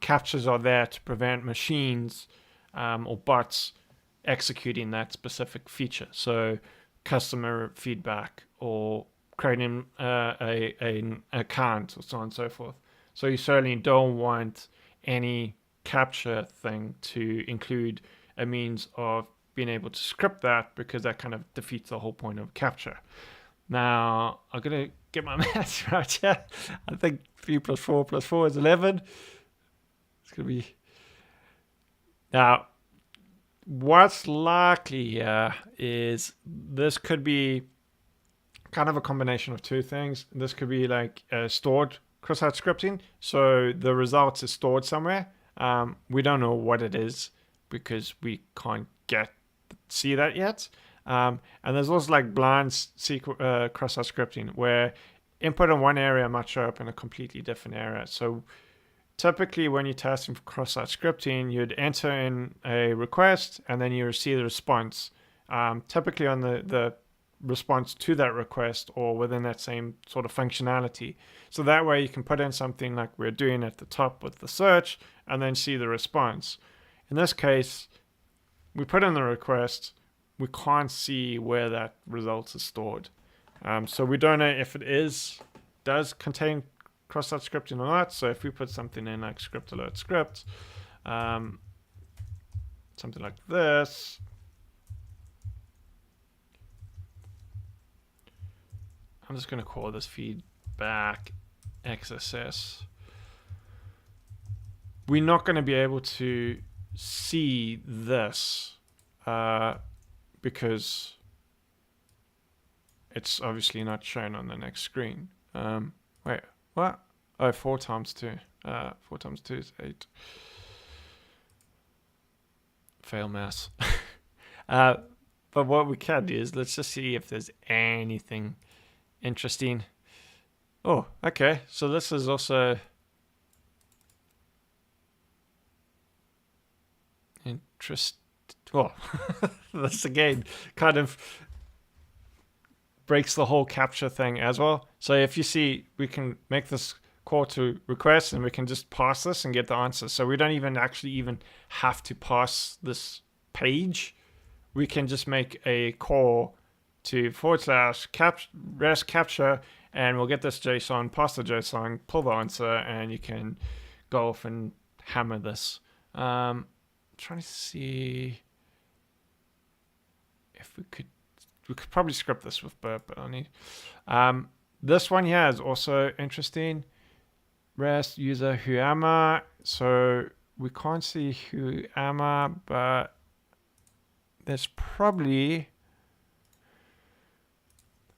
Captures are there to prevent machines or bots executing that specific feature. So customer feedback or creating an account or so on and so forth. So you certainly don't want any capture thing to include a means of being able to script that, because that kind of defeats the whole point of capture. Now, I'm going to get my maths right here. I think 3 plus 4 plus 4 is 11. It's going to be... Now, what's likely here is this could be kind of a combination of two things. This could be like stored cross-site scripting. So the results is stored somewhere. We don't know what it is because we can't see that yet. And there's also like blind cross-site scripting where input in one area might show up in a completely different area. So typically when you're testing for cross-site scripting, you'd enter in a request and then you receive the response, typically on the response to that request or within that same sort of functionality. So that way you can put in something like we're doing at the top with the search and then see the response. In this case, we put in the request, we can't see where that result is stored. So we don't know if it does contain cross-site scripting or not. So if we put something in like script alert script, something like this, I'm just going to call this feedback XSS. We're not going to be able to see this because it's obviously not shown on the next screen. Wait, what? Oh, 4 times 2. 4 times 2 is 8. Fail maths. But what we can do is let's just see if there's anything interesting. Oh, okay. So this is also well, this again kind of breaks the whole capture thing as well. So if you see, we can make this call to request and we can just pass this and get the answer. So we don't even have to pass this page. We can just make a call to / rest capture and we'll get this JSON, pass the JSON, pull the answer, and you can go off and hammer this. Trying to see if we could probably script this with burp, but I need this one here is also interesting. Rest user who am I? So we can't see who am I, but there's probably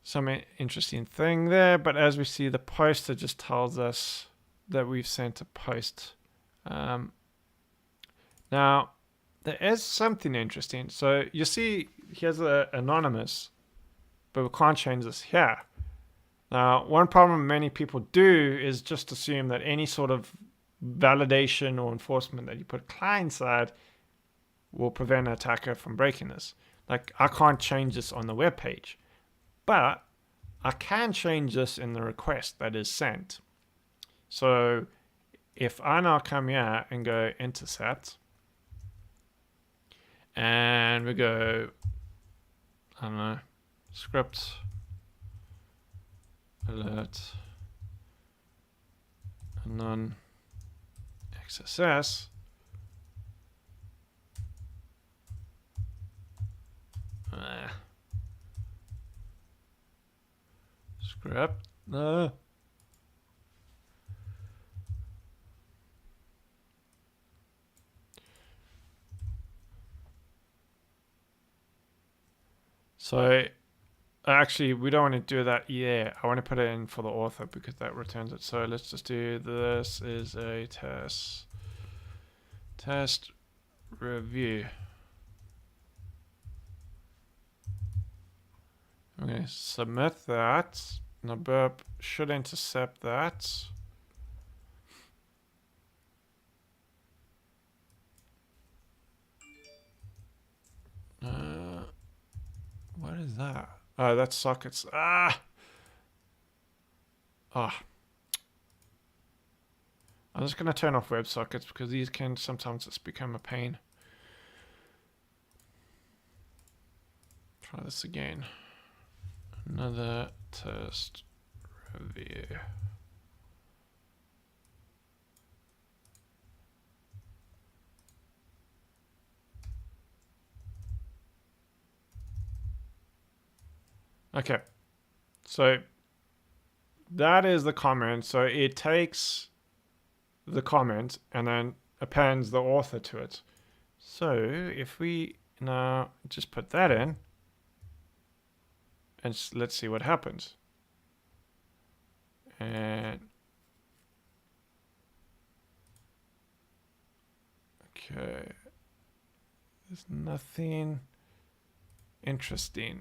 some interesting thing there. But as we see, the poster just tells us that we've sent a post. Now, there is something interesting. So you see, here's an anonymous, but we can't change this here. Now, one problem many people do is just assume that any sort of validation or enforcement that you put client side will prevent an attacker from breaking this. Like, I can't change this on the web page, but I can change this in the request that is sent. So if I now come here and go intercept, and we go, I don't know, script alert non XSS. Script. So actually, we don't want to do that yet. I want to put it in for the author because that returns it. So let's just do this is a test review. Okay, submit that. Now burp should intercept that. What is that? Oh, that's sockets. I'm just going to turn off WebSockets because these can sometimes just become a pain. Try this again. Another test review. Okay, so that is the comment. So it takes the comment and then appends the author to it. So if we now just put that in, and let's see what happens. And okay, there's nothing interesting.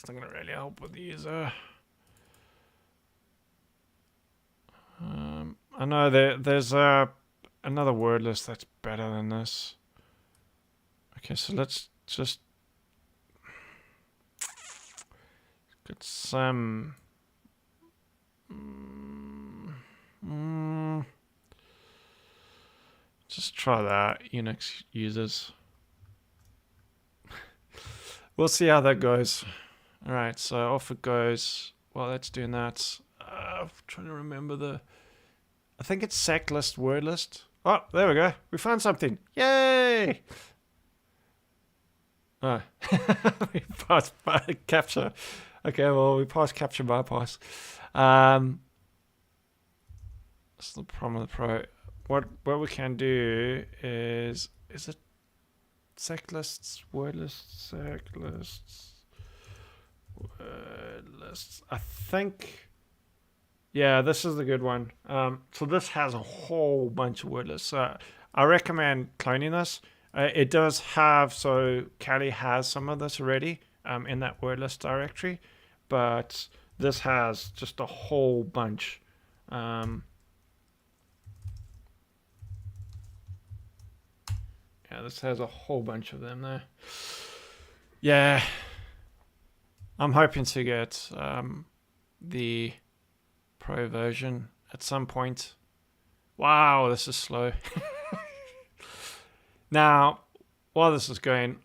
it's not gonna really help with the user. I know there's another word list that's better than this. Okay, so let's just get some. Just try that, Unix users. We'll see how that goes. All right, so off it goes. While that's doing that, I'm trying to remember I think it's sec list word list. Oh, there we go. We found something. Yay! Oh, we passed by capture. Okay, well, we passed capture bypass. That's the problem with the Pro. What we can do is it sec lists, word lists, sec lists, word lists? I think, yeah, this is the good one. So this has a whole bunch of word lists. I recommend cloning this. It does have, so Kali has some of this already in that word list directory, but this has just a whole bunch. Yeah, this has a whole bunch of them there. Yeah, I'm hoping to get the Pro version at some point. Wow, this is slow. Now, while this is going,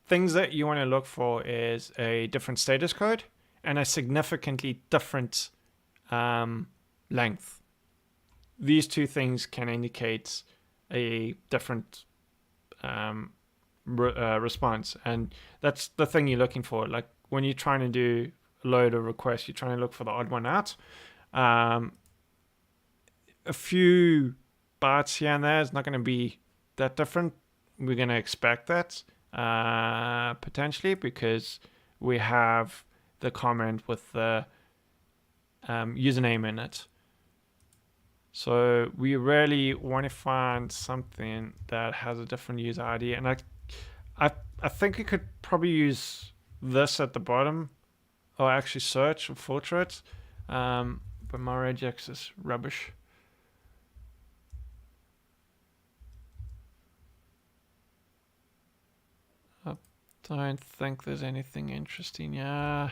things that you want to look for is a different status code and a significantly different length. These two things can indicate a different response, and that's the thing you're looking for. Like when you're trying to do a load of requests, you're trying to look for the odd one out. A few bytes here and there is not going to be that different. We're going to expect that potentially because we have the comment with the username in it. So we really want to find something that has a different user ID, and I think we could probably use this at the bottom, or actually search or filter it. But my regex is rubbish. I don't think there's anything interesting. Yeah.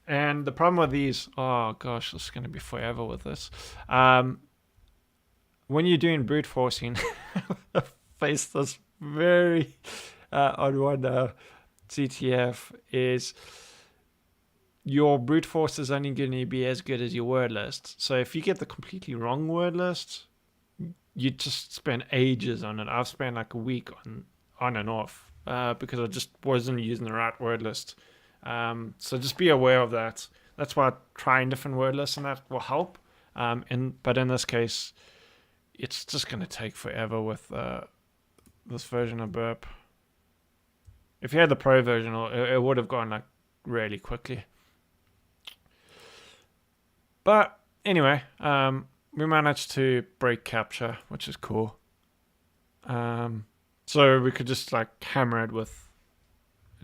And the problem with these, oh gosh, this is going to be forever with this. When you're doing brute forcing, I face this very on one CTF is your brute force is only going to be as good as your word list. So if you get the completely wrong word list, you just spend ages on it. I've spent like a week on and off because I just wasn't using the right word list. So just be aware of that. That's why trying different word lists and that will help. But in this case, it's just going to take forever with this version of Burp. If you had the Pro version, it would have gone like really quickly. But anyway, we managed to break capture, which is cool. So we could just like hammer it with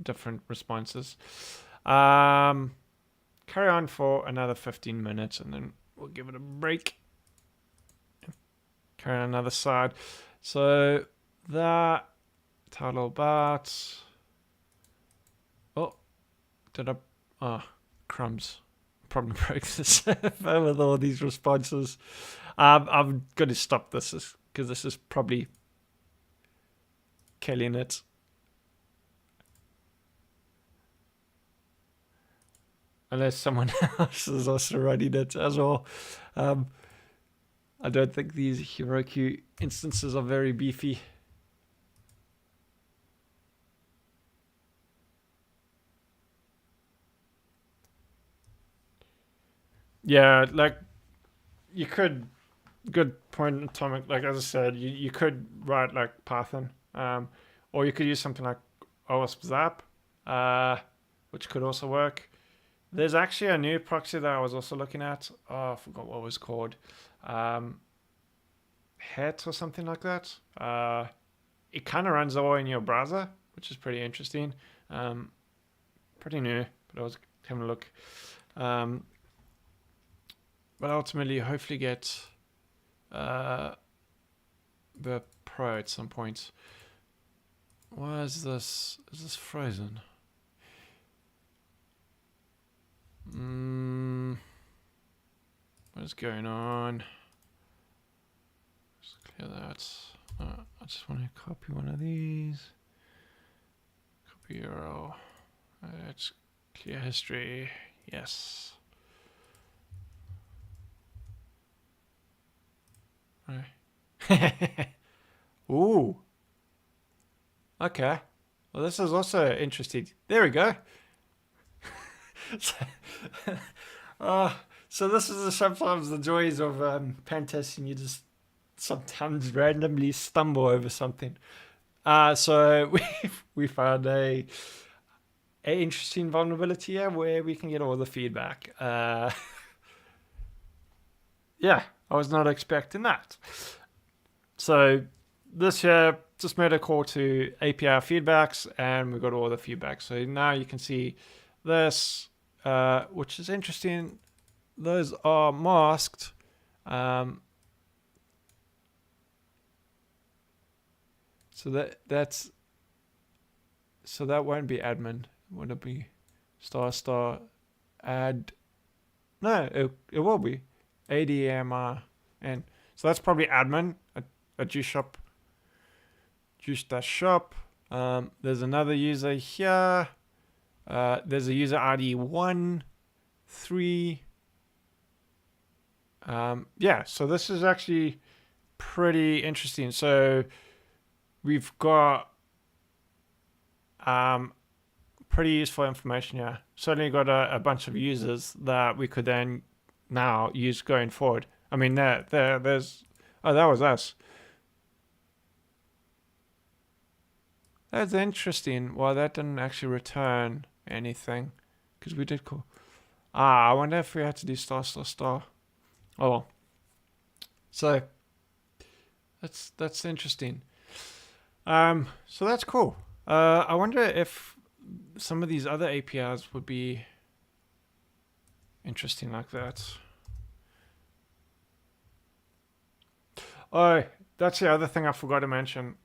different responses. Carry on for another 15 minutes and then we'll give it a break. Carry on another side. So that title about. Oh, did I? Oh, crumbs. Probably broke this with all these responses. I'm going to stop this because this is probably killing it. Unless someone else is also running it as well. I don't think these Heroku instances are very beefy. Yeah, like you could, good point, Atomic. Like as I said, you could write like Python, or you could use something like OWASP Zap, which could also work. There's actually a new proxy that I was also looking at. Oh, I forgot what it was called. Het or something like that. It kind of runs all in your browser, which is pretty interesting. pretty new, but I was having a look. But ultimately, hopefully get the Pro at some point. Why is this? Is this frozen? What is going on? Just clear that. I just want to copy one of these. Copy URL. Let's clear history. Yes. Right. Ooh. Okay. Well, this is also interesting. There we go. So this is sometimes the joys of pen testing. You just sometimes randomly stumble over something. So we found a interesting vulnerability here where we can get all the feedback. Yeah, I was not expecting that. So this here just made a call to API feedbacks, and we got all the feedback. So now you can see this, which is interesting. Those are masked. So that won't be admin. Would it be ** add? No, it will be ADMR, and so that's probably admin a Juice Shop, Juice-shop. There's another user here. There's a user ID 1-3. Yeah, so this is actually pretty interesting. So we've got pretty useful information here. Certainly got a bunch of users that we could then now use going forward. I mean, there's... Oh, that was us. That's interesting. Well, that didn't actually return anything because we did call. I wonder if we had to do ****. Oh well. So that's interesting. So that's cool. I wonder if some of these other APIs would be interesting like that. Oh, that's the other thing I forgot to mention.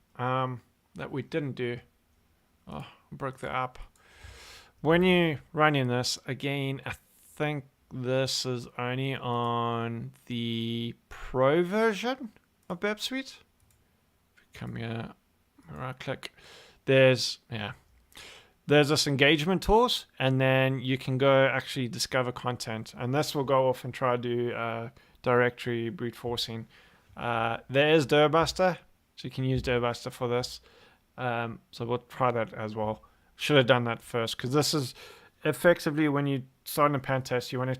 That we didn't do. Oh, I broke the app. When you run in this, again, I think this is only on the Pro version of Burp Suite. Come here, right click. There's this engagement tools, and then you can go actually discover content, and this will go off and try to do directory brute forcing. There is Dirbuster, so you can use Dirbuster for this. So we'll try that as well. Should have done that first, because this is effectively when you start a pen test, you want to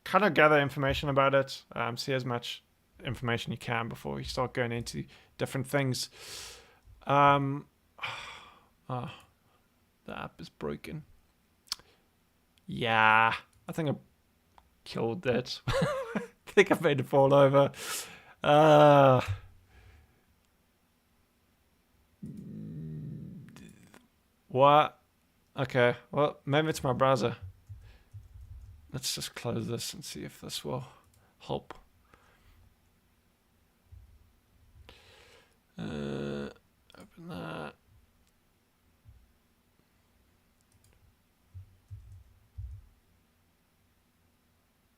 kind of gather information about it, see as much information you can before you start going into different things. The app is broken. Yeah, I think I killed it. I think I made it fall over. What? Okay, well, maybe it's my browser. Let's just close this and see if this will help. Open that.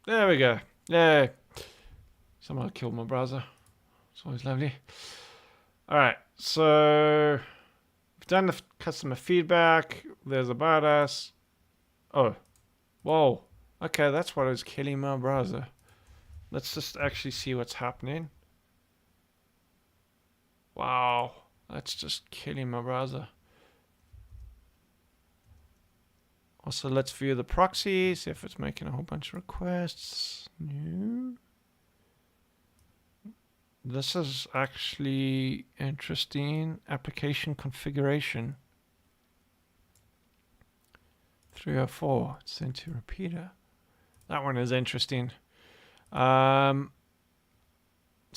There we go. Yay. Somehow killed my browser. It's always lovely. All right, so we've done the customer feedback. There's about us. Oh, whoa. Okay, that's what is killing my browser. Let's just actually see what's happening. Wow, that's just killing my browser. Also, let's view the proxy, see if it's making a whole bunch of requests. No. This is actually interesting. Application configuration. 304, sent to repeater. That one is interesting. So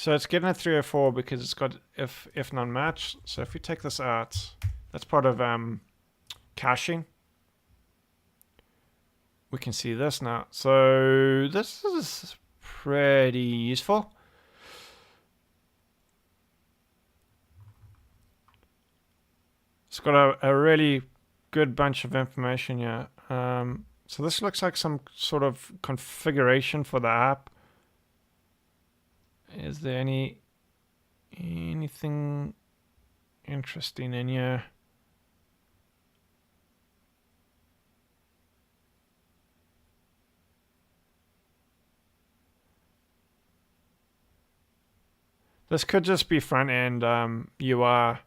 it's getting a 304 because it's got if non-match. So if we take this out, that's part of caching. we can see this now. So this is pretty useful. It's got a really good bunch of information here. So this looks like some sort of configuration for the app. Is there anything interesting in here? This could just be front end UI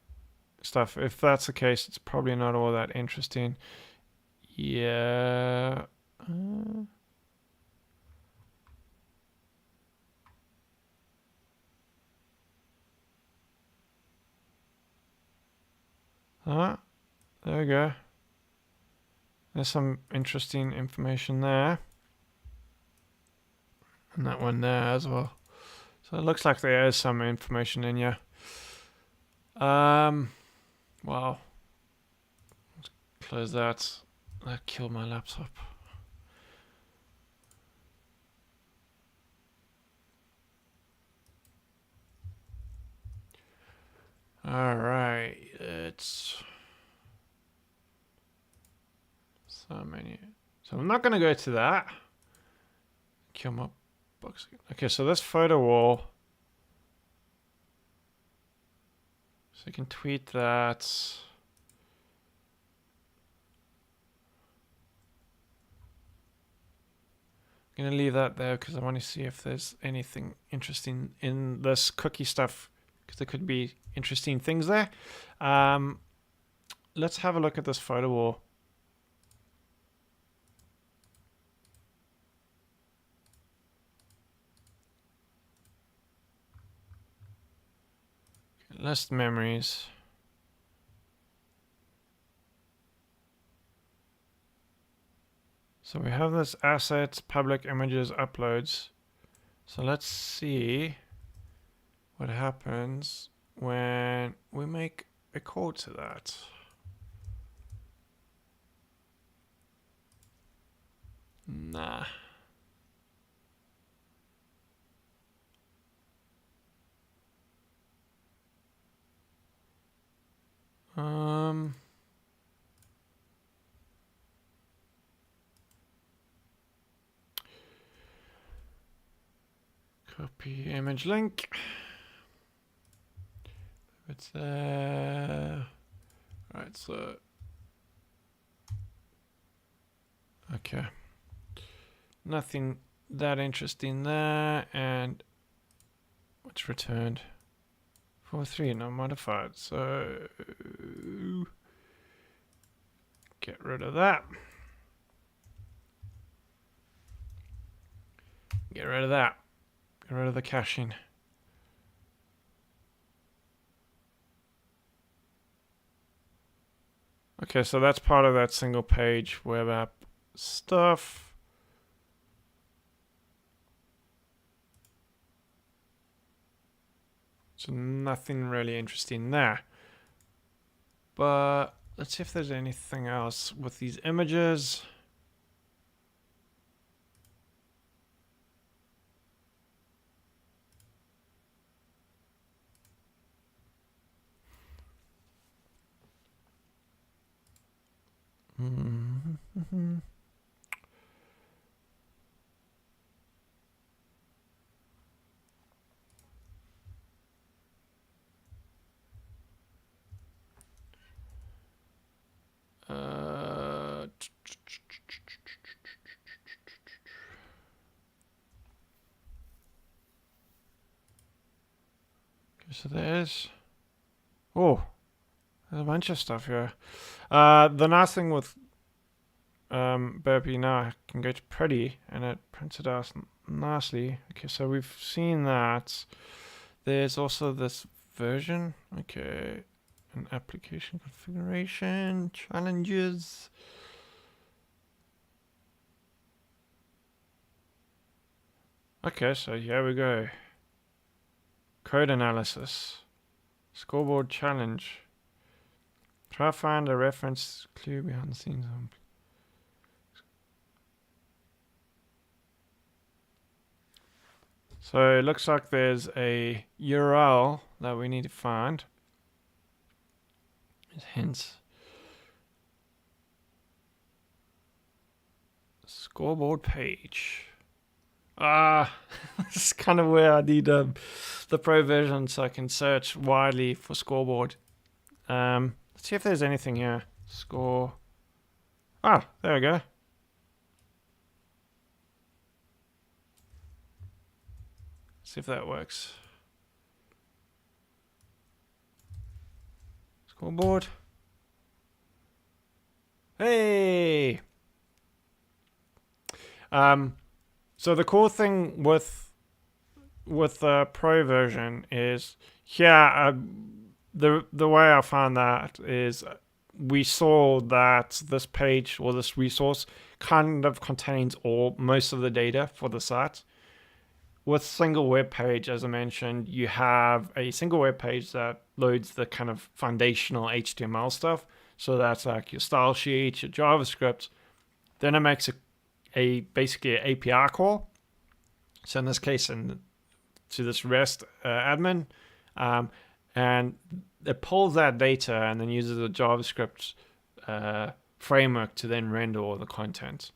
stuff. If that's the case, it's probably not all that interesting. Yeah. There we go. There's some interesting information there. And that one there as well. So it looks like there is some information in here. Wow. Let's close that. That killed my laptop. Alright, it's so many. So I'm not going to go to that. Kill my box. Okay, so this photo wall. So you can tweet that. I'm going to leave that there because I want to see if there's anything interesting in this cookie stuff, because there could be interesting things there. Let's have a look at this photo wall. List memories. So we have this assets, public images, uploads. So let's see what happens when we make a call to that. Nah. Copy image link. It's there. Right, so okay. Nothing that interesting there, and what's returned? 4.3, not modified. So get rid of that. Get rid of that. Get rid of the caching. Okay, so that's part of that single page web app stuff. So nothing really interesting there. But let's see if there's anything else with these images. So there's there's a bunch of stuff here. The nice thing with Burpee now, I can go to pretty and it prints it out nicely. Okay, so we've seen that. There's also this version. Okay, an application configuration, challenges. Okay, so here we go. Code analysis. Scoreboard challenge. Try to find a reference clue behind the scenes. So it looks like there's a URL that we need to find. Hence, scoreboard page. This is kind of where I need the pro version so I can search widely for scoreboard. Let's see if there's anything here. Score. Ah, there we go. See if that works. Scoreboard. Hey! So the cool thing with the pro version is here, the way I found that is we saw that this page or this resource kind of contains most of the data for the site. With single web page, as I mentioned, you have a single web page that loads the kind of foundational HTML stuff. So that's like your style sheet, your JavaScript. Then it makes basically an API call. So in this case, to this REST admin, and it pulls that data and then uses a JavaScript framework to then render all the content.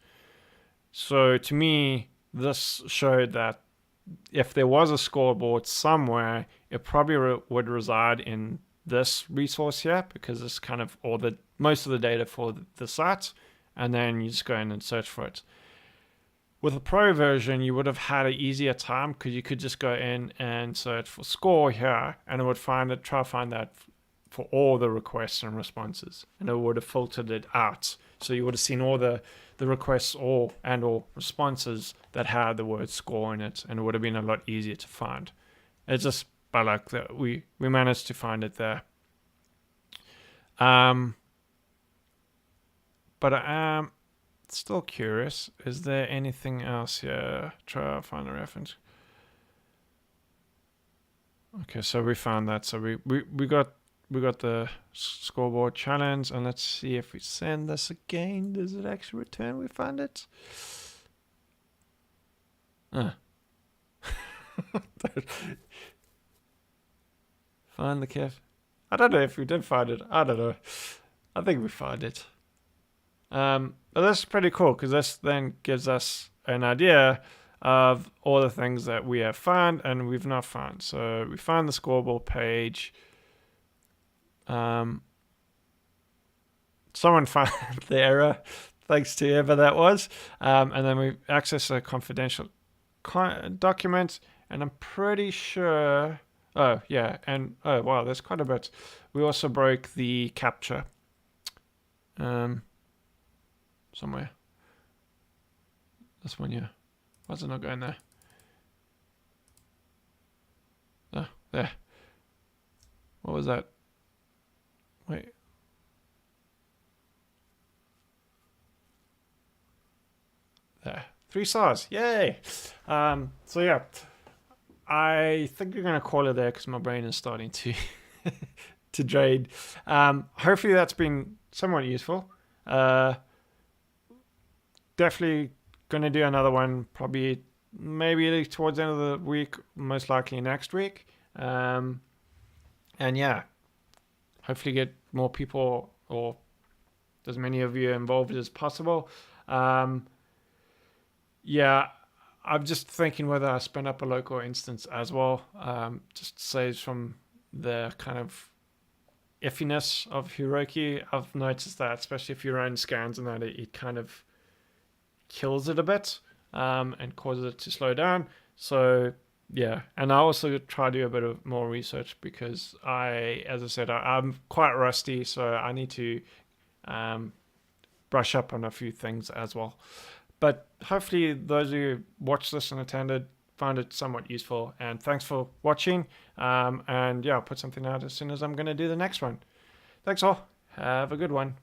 So to me, this showed that if there was a scoreboard somewhere, it probably would reside in this resource here, because it's kind of most of the data for the site, and then you just go in and search for it. With a pro version, you would have had an easier time because you could just go in and search for score here, and it would try to find that for all the requests and responses, and it would have filtered it out. So you would have seen all the requests or responses that had the word score in it, and it would have been a lot easier to find. It's just by luck that we managed to find it there. But I am still curious. Is there anything else here? Try to find a reference. Okay, so we found that. So we got the scoreboard challenge, and let's see if we send this again. Does it actually return? We found it. Find the cafe. I don't know if we did find it. I don't know. I think we found it. But that's pretty cool because this then gives us an idea of all the things that we have found and we've not found. So we found the scoreboard page. Someone found the error, thanks to whoever that was. And then we access a confidential document, and I'm pretty sure. Oh yeah, and oh wow, there's quite a bit. We also broke the captcha. Somewhere. This one here. Why's it not going there? Oh, there. What was that? Wait. There. 3 stars. Yay! So yeah. I think we're gonna call it there because my brain is starting to to drain. Hopefully that's been somewhat useful. Definitely gonna do another one, probably maybe towards the end of the week, most likely next week. And yeah, hopefully get more people or as many of you involved as possible. Yeah, I'm just thinking whether I spin up a local instance as well. Just saves from the kind of iffiness of Heroku. I've noticed that, especially if you run scans and that, it kind of kills it a bit and causes it to slow down. So yeah, and I also try to do a bit of more research because as I said, I'm quite rusty, so I need to brush up on a few things as well. But hopefully those who watched this and attended found it somewhat useful, and thanks for watching. And yeah, I'll put something out as soon as I'm going to do the next one. Thanks all. Have a good one.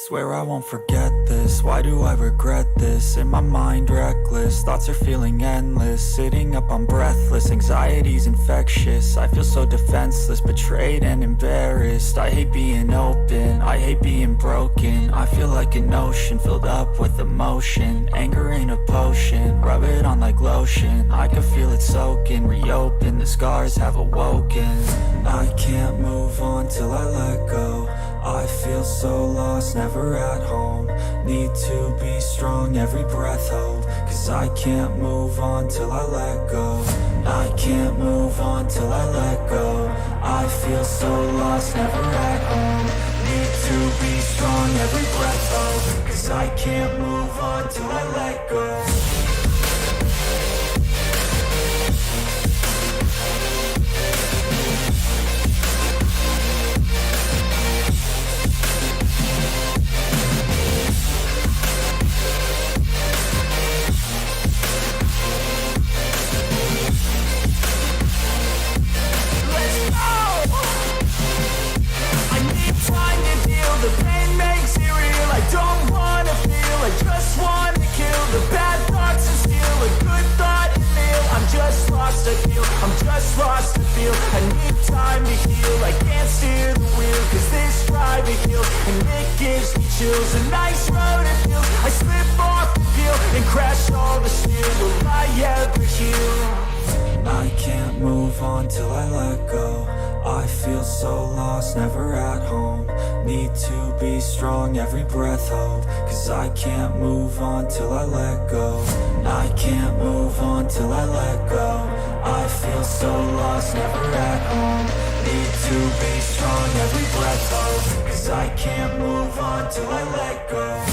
Swear I won't forget this, why do I regret this? In my mind reckless, thoughts are feeling endless. Sitting up I'm breathless, anxiety's infectious. I feel so defenseless, betrayed and embarrassed. I hate being open, I hate being broken. I feel like an ocean filled up with emotion. Anger ain't a potion, rub it on like lotion. I can feel it soaking, reopen, the scars have awoken. I can't move on till I let go. I feel so lost, never at home. Need to be strong, every breath hold. Cause I can't move on till I let go. I can't move on till I let go. I feel so lost, never at home. Need to be strong, every breath hold. Cause I can't move on till I let go. The pain makes it real, I don't wanna feel, I just wanna kill the bad thoughts and steal a good thought and feel. I'm just lost, I feel, I'm just lost, I feel. I need time to heal, I can't steer the wheel. Cause this drive it kills, and it gives me chills. A nice road it feels, I slip off the peel and crash all the steel. Will I ever heal? I can't move on till I let go. I feel so lost, never at home. Need to be strong, every breath hold. Cause I can't move on till I let go. I can't move on till I let go. I feel so lost, never at home. Need to be strong, every breath hold. Cause I can't move on till I let go.